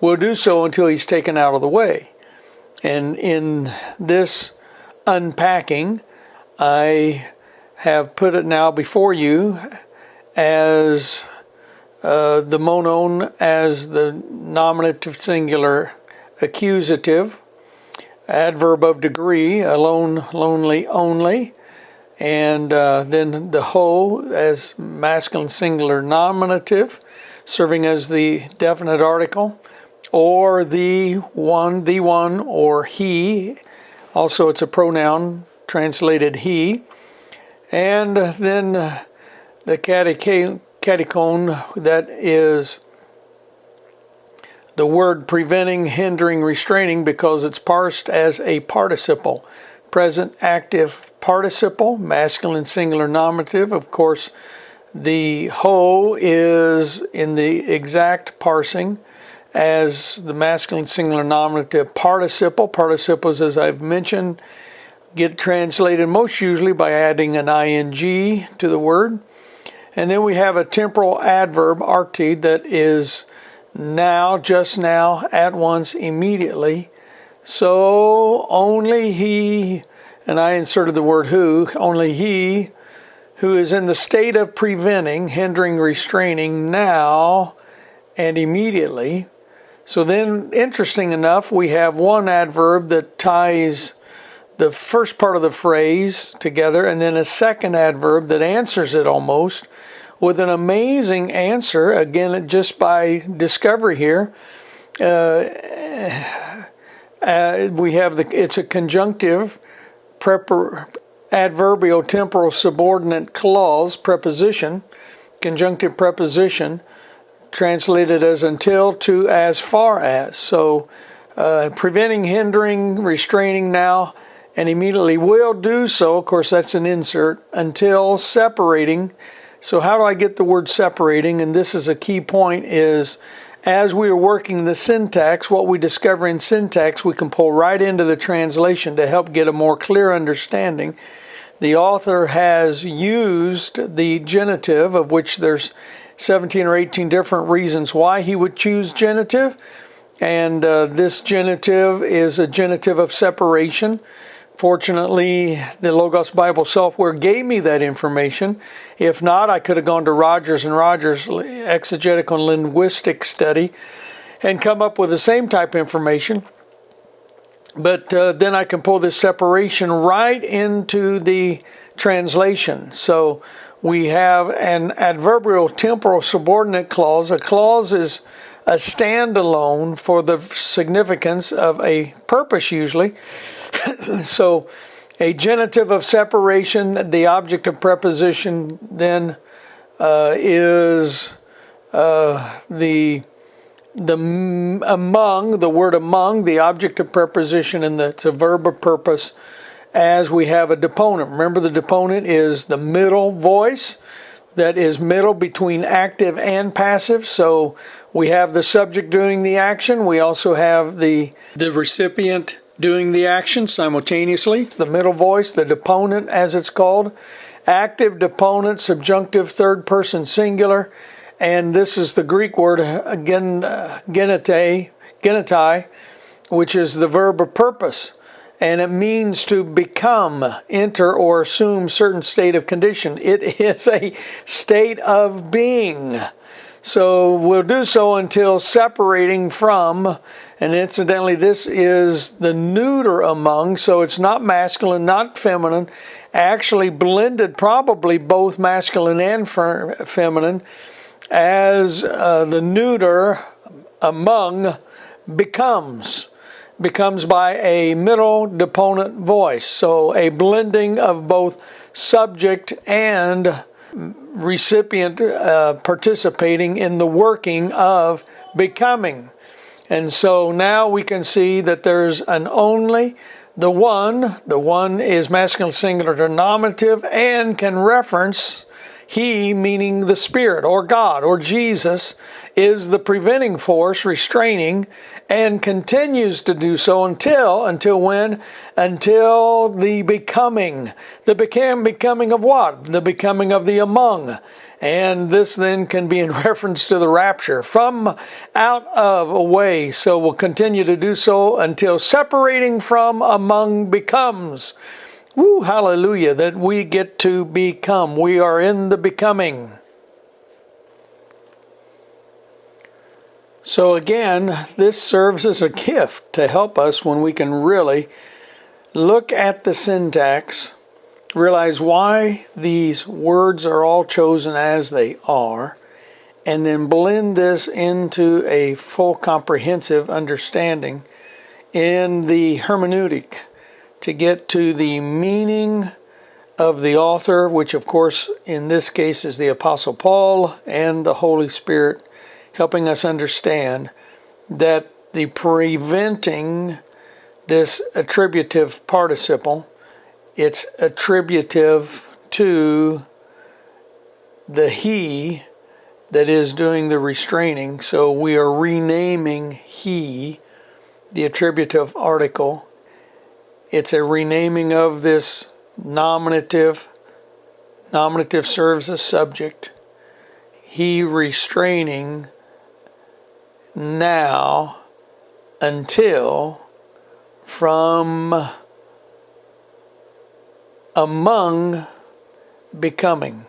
[SPEAKER 1] will do so until he's taken out of the way. And in this unpacking, I have put it now before you as the monon as the nominative singular accusative, adverb of degree, alone, lonely, only, and then the ho as masculine singular nominative, serving as the definite article, or the one, or he Also, it's a pronoun, translated he. And then the catechone, that is the word preventing, hindering, restraining, because it's parsed as a participle. Present active participle, masculine singular nominative. Of course, the ho is in the exact parsing as the masculine singular nominative participle. Participles, as I've mentioned, get translated most usually by adding an ing to the word. And then we have a temporal adverb, arcti, that is now, just now, at once, immediately. So only he, and I inserted the word who, only he who is in the state of preventing, hindering, restraining now and immediately. So then, interesting enough, we have one adverb that ties the first part of the phrase together, and then a second adverb that answers it almost with an amazing answer, again, just by discovery here. We have it's a conjunctive adverbial temporal subordinate clause preposition, conjunctive preposition, translated as until, to, as far as. So preventing, hindering, restraining now and immediately will do so. Of course, that's an insert. Until, separating. So how do I get the word separating? And this is a key point, is as we are working the syntax, what we discover in syntax, we can pull right into the translation to help get a more clear understanding. The author has used the genitive, of which there's 17 or 18 different reasons why he would choose genitive. And this genitive is a genitive of separation. Fortunately, the Logos Bible software gave me that information. If not, I could have gone to Rogers & Rogers Exegetical and Linguistic Study and come up with the same type of information. But then I can pull this separation right into the translation. So we have an adverbial temporal subordinate clause. A clause is a standalone for the significance of a purpose usually. So a genitive of separation, the object of preposition then is the among, the word among, the object of preposition, and it's a verb of purpose as we have a deponent. Remember, the deponent is the middle voice that is middle between active and passive. So we have the subject doing the action. We also have the recipient doing the action simultaneously. The middle voice, the deponent as it's called. Active deponent, subjunctive, third person singular. And this is the Greek word genetai, which is the verb of purpose. And it means to become, enter, or assume certain state of condition. It is a state of being. So we'll do so until separating from, and incidentally, this is the neuter among, so it's not masculine, not feminine, actually blended, probably both masculine and feminine, as the neuter among becomes by a middle deponent voice. So a blending of both subject and recipient participating in the working of becoming. And so now we can see that there's an only, the one is masculine singular nominative and can reference he, meaning the Spirit or God or Jesus, is the preventing force, restraining, and continues to do so until when? Until the becoming. The becoming of what? The becoming of the among. And this then can be in reference to the rapture. From, out of, away. So we'll continue to do so until separating from, among becomes. Woo, hallelujah, that we get to become. We are in the becoming. So again, this serves as a gift to help us when we can really look at the syntax, realize why these words are all chosen as they are, and then blend this into a full comprehensive understanding in the hermeneutic to get to the meaning of the author, which of course in this case is the Apostle Paul, and the Holy Spirit helping us understand that the preventing this attributive participle, it's attributive to the he that is doing the restraining. So we are renaming he, the attributive article. It's a renaming of this nominative. Nominative serves as subject. He restraining now until from among becoming,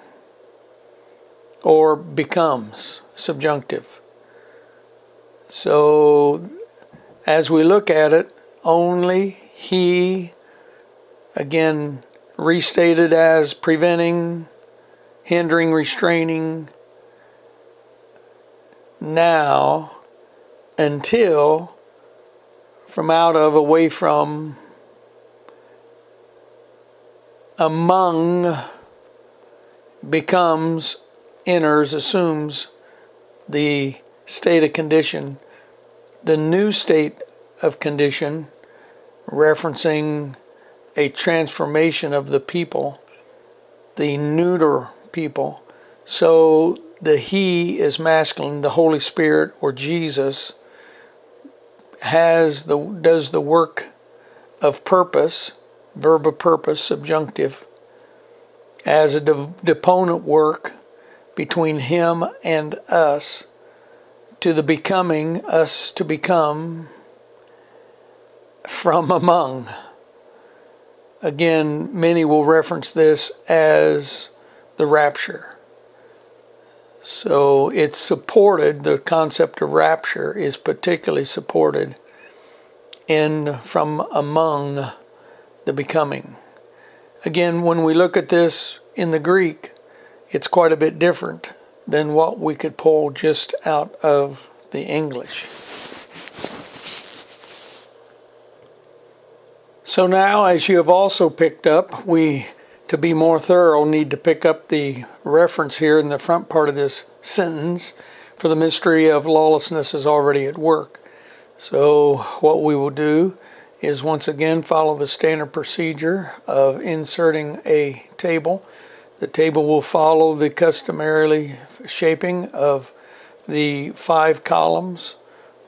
[SPEAKER 1] or becomes, subjunctive. So as we look at it, only he, again restated as preventing, hindering, restraining, now until, from out of, away from, among, becomes, enters, assumes the state of condition, the new state of condition, referencing a transformation of the people, the neuter people. So the he is masculine, the Holy Spirit or Jesus does the work of purpose, verb of purpose, subjunctive, as a deponent work between him and us, to the becoming, us to become, from among. Again, many will reference this as the rapture. So it's supported, the concept of rapture is particularly supported in from among the becoming. Again, when we look at this in the Greek, it's quite a bit different than what we could pull just out of the English. So now, as you have also picked up, we, to be more thorough, need to pick up the reference here in the front part of this sentence, for the mystery of lawlessness is already at work. So what we will do is once again follow the standard procedure of inserting a table. The table will follow the customarily shaping of the 5 columns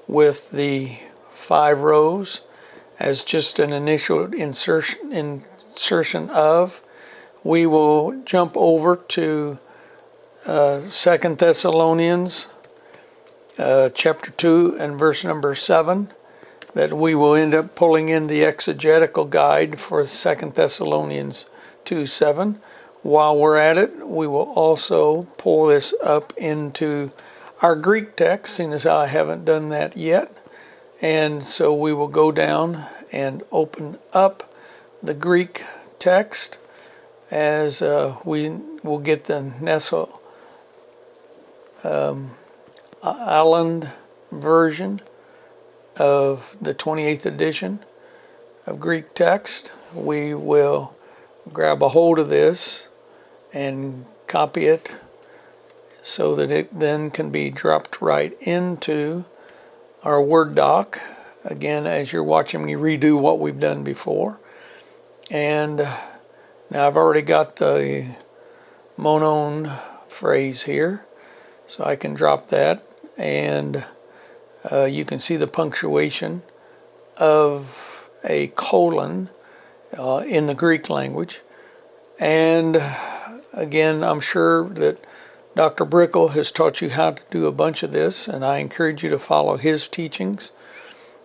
[SPEAKER 1] with the 5 rows as just an initial insertion of. We will jump over to 2 Thessalonians chapter 2 and verse number 7, that we will end up pulling in the exegetical guide for 2 Thessalonians 2:7. While we're at it, we will also pull this up into our Greek text, seeing as how I haven't done that yet. And so we will go down and open up the Greek text as we will get the Nestle Island version of the 28th edition of Greek text. We will grab a hold of this and copy it so that it then can be dropped right into our Word doc. Again, as you're watching me redo what we've done before. And now I've already got the monon phrase here, so I can drop that, and you can see the punctuation of a colon in the Greek language. And again, I'm sure that Dr. Brickle has taught you how to do a bunch of this, and I encourage you to follow his teachings.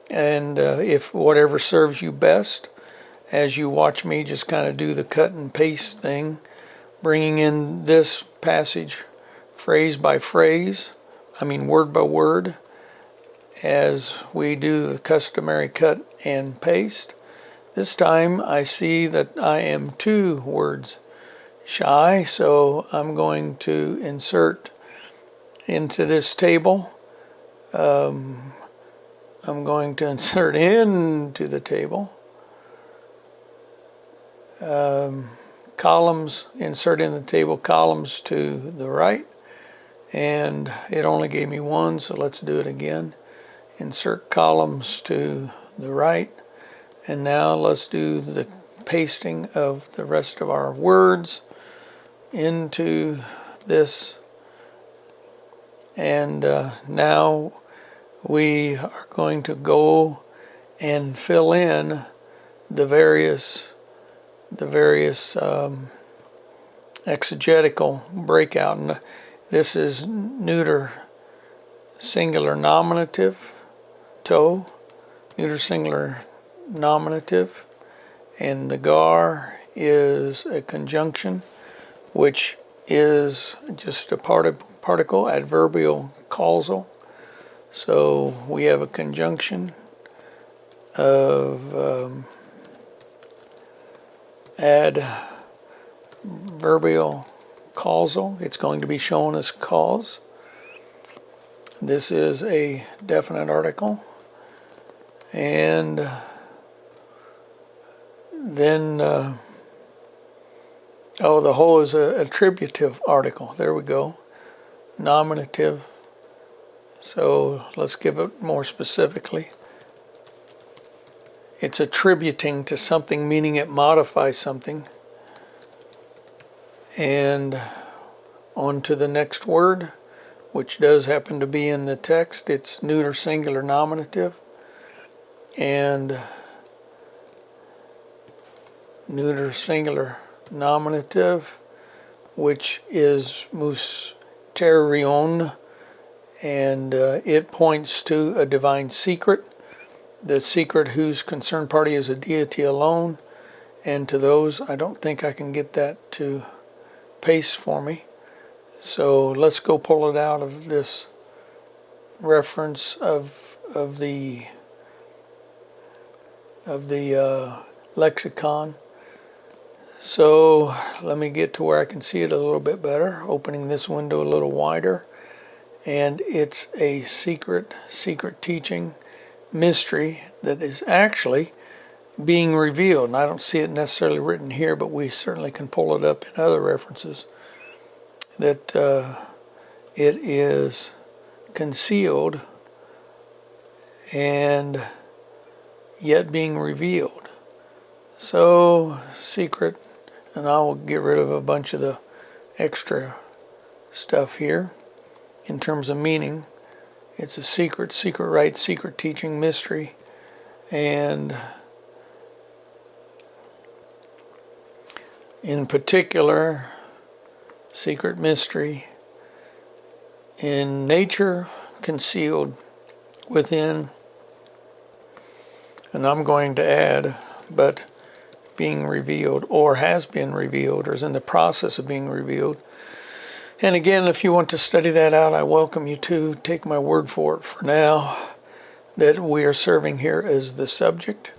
[SPEAKER 1] And if whatever serves you best, as you watch me just kind of do the cut and paste thing, bringing in this passage phrase by phrase, word by word, as we do the customary cut and paste. This time I see that I am 2 words shy, so I'm going to insert into this table. I'm going to insert into the table columns, insert in the table columns to the right, and it only gave me one, so let's do it again. Insert columns to the right, and now let's do the pasting of the rest of our words into this. And now we are going to go and fill in the various exegetical breakout. And this is neuter singular nominative, toe, neuter singular nominative, and the gar is a conjunction, which is just a particle, adverbial causal. So we have a conjunction of adverbial causal. It's going to be shown as cause. This is a definite article. And then, the whole is a attributive article. There we go. Nominative. So let's give it more specifically. It's attributing to something, meaning it modifies something. And on to the next word, which does happen to be in the text. It's neuter singular nominative. And neuter singular nominative, which is mysterion, and it points to a divine secret, the secret whose concerned party is a deity alone. And to those, I don't think I can get that to paste for me. So let's go pull it out of this reference of the lexicon. So let me get to where I can see it a little bit better, opening this window a little wider. And it's a secret teaching mystery that is actually being revealed. And I don't see it necessarily written here, but we certainly can pull it up in other references, that it is concealed and yet being revealed. So secret, and I will get rid of a bunch of the extra stuff here. In terms of meaning, it's a secret right, secret teaching mystery, and in particular, secret mystery in nature, concealed within, and I'm going to add, but being revealed, or has been revealed, or is in the process of being revealed. And again, if you want to study that out, I welcome you to take my word for it for now, that we are serving here as the subject.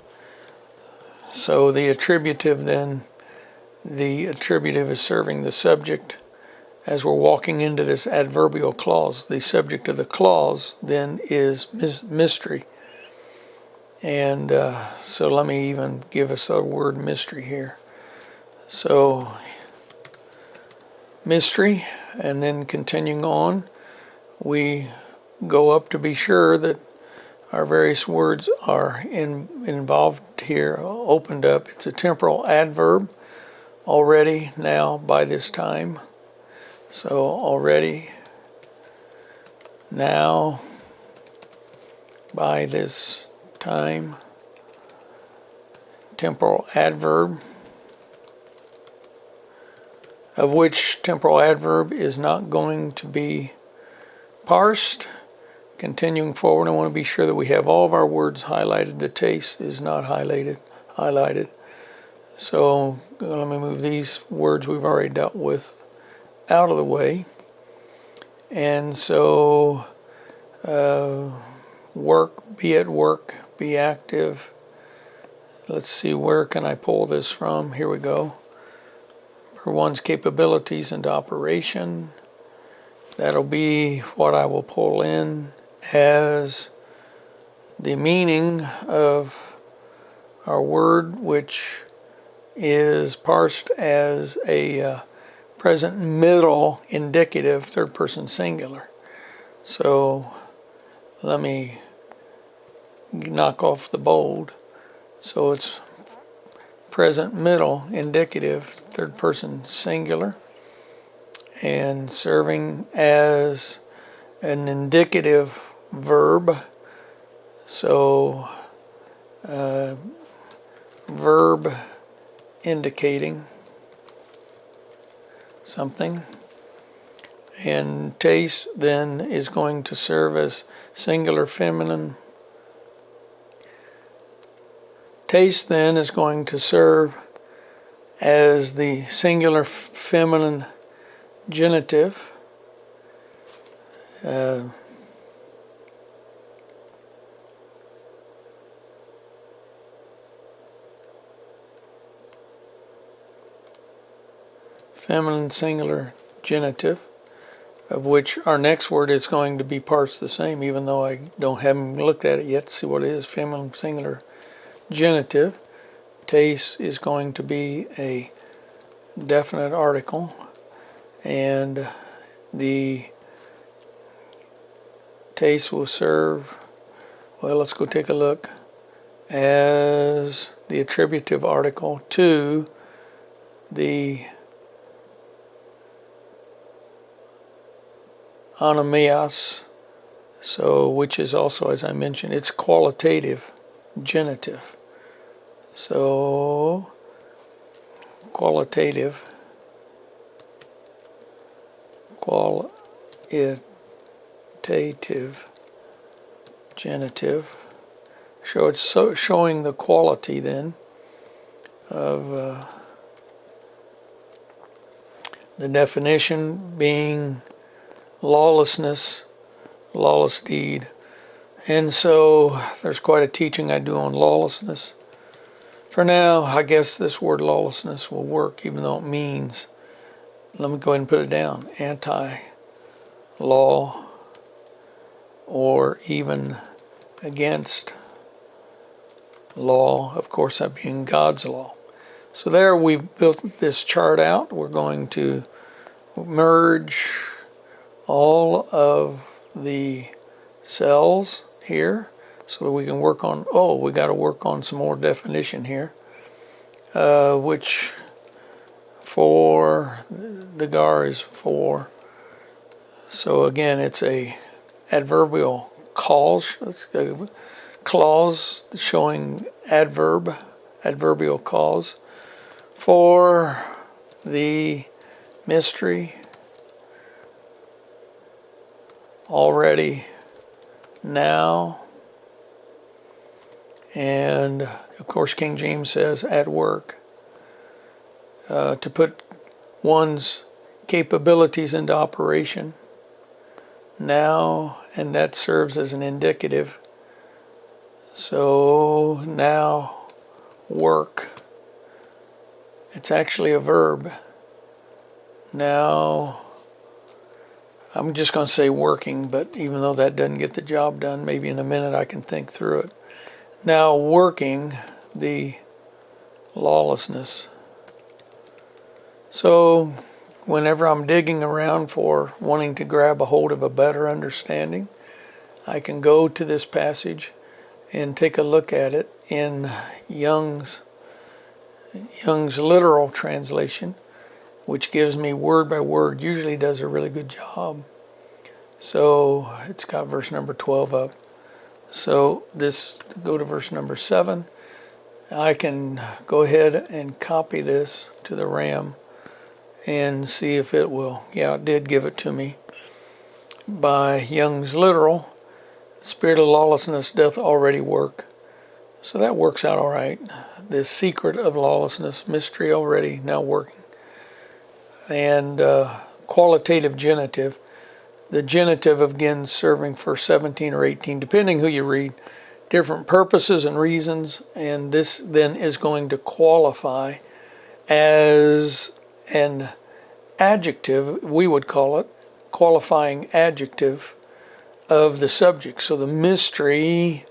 [SPEAKER 1] So the attributive then, the attributive is serving the subject as we're walking into this adverbial clause. The subject of the clause then is mystery. And so let me even give us a word mystery here. So mystery, and then continuing on, we go up to be sure that our various words are involved here, opened up. It's a temporal adverb already now by this time. So already, now, by this time, temporal adverb, of which temporal adverb is not going to be parsed. Continuing forward, I want to be sure that we have all of our words highlighted. The taste is not highlighted. So let me move these words we've already dealt with out of the way. And so work, be at work, be active. Let's see, where can I pull this from? Here we go. For one's capabilities into operation. That'll be what I will pull in as the meaning of our word, which is parsed as a present middle indicative third person singular. So let me knock off the bold. So it's present middle indicative third person singular, and serving as an indicative verb. So verb indicating something, and taste then is going to serve as singular feminine. Taste then is going to serve as the singular feminine genitive. Feminine singular genitive, of which our next word is going to be parsed the same, even though I haven't looked at it yet to see what it is. Feminine singular genitive. Taste is going to be a definite article, and the taste will serve, well, let's go take a look, as the attributive article to the onomias, so which is also, as I mentioned, it's qualitative genitive. So qualitative genitive. So it's showing the quality then of the definition being lawlessness, lawless deed. And so there's quite a teaching I do on lawlessness. For now, I guess this word lawlessness will work, even though it means, let me go ahead and put it down, anti-law, or even against law, of course that being God's law. So there we've built this chart out. We're going to merge all of the cells here so that we can work on, we got to work on some more definition here, which for the GAR is for. So again, it's a adverbial clause showing adverbial cause for the mystery, already, now, and of course King James says at work, to put one's capabilities into operation now, and that serves as an indicative. So now work, it's actually a verb. Now I'm just going to say working, but even though that doesn't get the job done, maybe in a minute I can think through it. Now working the lawlessness. So whenever I'm digging around for wanting to grab a hold of a better understanding, I can go to this passage and take a look at it in Young's literal translation, which gives me word by word, usually does a really good job. So it's got verse number 12 up. So this, go to verse number 7. I can go ahead and copy this to the RAM and see if it will. Yeah, it did give it to me. By Young's literal, the spirit of lawlessness doth already work. So that works out all right. The secret of lawlessness, mystery already, now working. And qualitative genitive. The genitive again serving for 17 or 18, depending who you read, different purposes and reasons. And this then is going to qualify as an adjective, we would call it, qualifying adjective of the subject. So the mystery,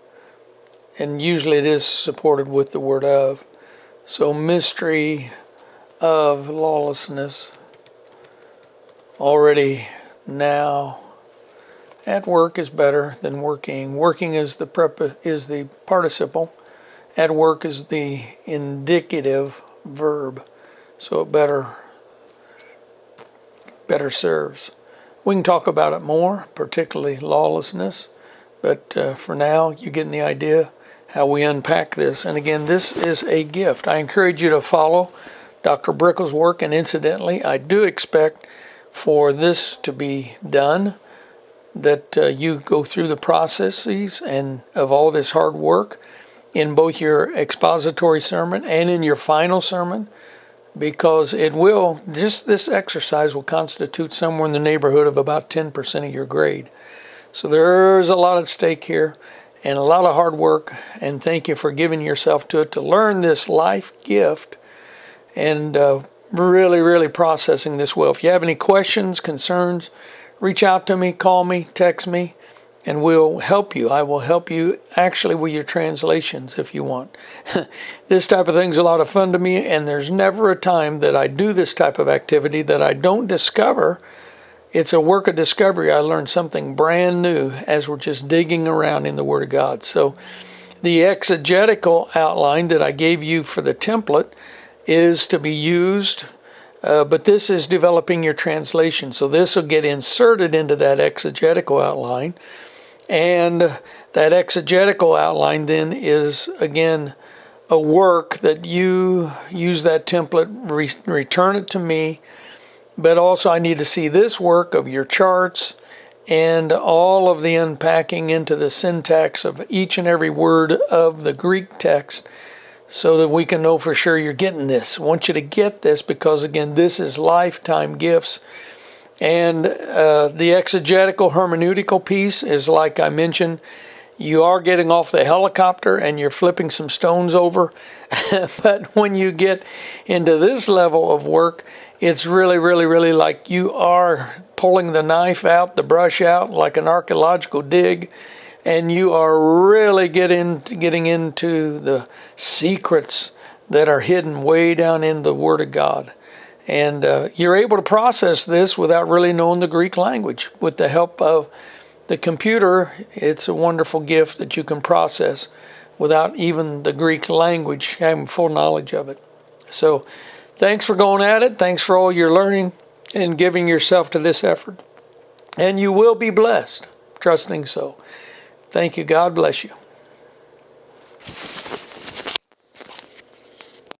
[SPEAKER 1] and usually it is supported with the word of. So mystery of lawlessness, already now at work is better than working. Working is the participle. At work is the indicative verb. So it better serves. We can talk about it more, particularly lawlessness, but for now, you're getting the idea how we unpack this. And again, this is a gift. I encourage you to follow Dr. Brickle's work, and incidentally, I do expect for this to be done, that you go through the processes and of all this hard work in both your expository sermon and in your final sermon, because this exercise will constitute somewhere in the neighborhood of about 10% of your grade. So there's a lot at stake here and a lot of hard work, and thank you for giving yourself to it to learn this life gift and really, really processing this well. If you have any questions, concerns, reach out to me, call me, text me, and we'll help you. I will help you actually with your translations if you want. This type of thing's a lot of fun to me, and there's never a time that I do this type of activity that I don't discover. It's a work of discovery. I learned something brand new as we're just digging around in the Word of God. So the exegetical outline that I gave you for the template is to be used, but this is developing your translation. So this will get inserted into that exegetical outline. And that exegetical outline then is, again, a work that you use that template, return it to me. But also I need to see this work of your charts and all of the unpacking into the syntax of each and every word of the Greek text, so that we can know for sure you're getting this. I want you to get this because, again, this is lifetime gifts. And the exegetical hermeneutical piece is, like I mentioned, you are getting off the helicopter and you're flipping some stones over. But when you get into this level of work, it's really, really, really like you are pulling the knife out, the brush out, like an archaeological dig. And you are really getting into the secrets that are hidden way down in the Word of God. And you're able to process this without really knowing the Greek language. With the help of the computer, it's a wonderful gift that you can process without even the Greek language having full knowledge of it. So thanks for going at it. Thanks for all your learning and giving yourself to this effort. And you will be blessed, trusting so. Thank you. God bless you.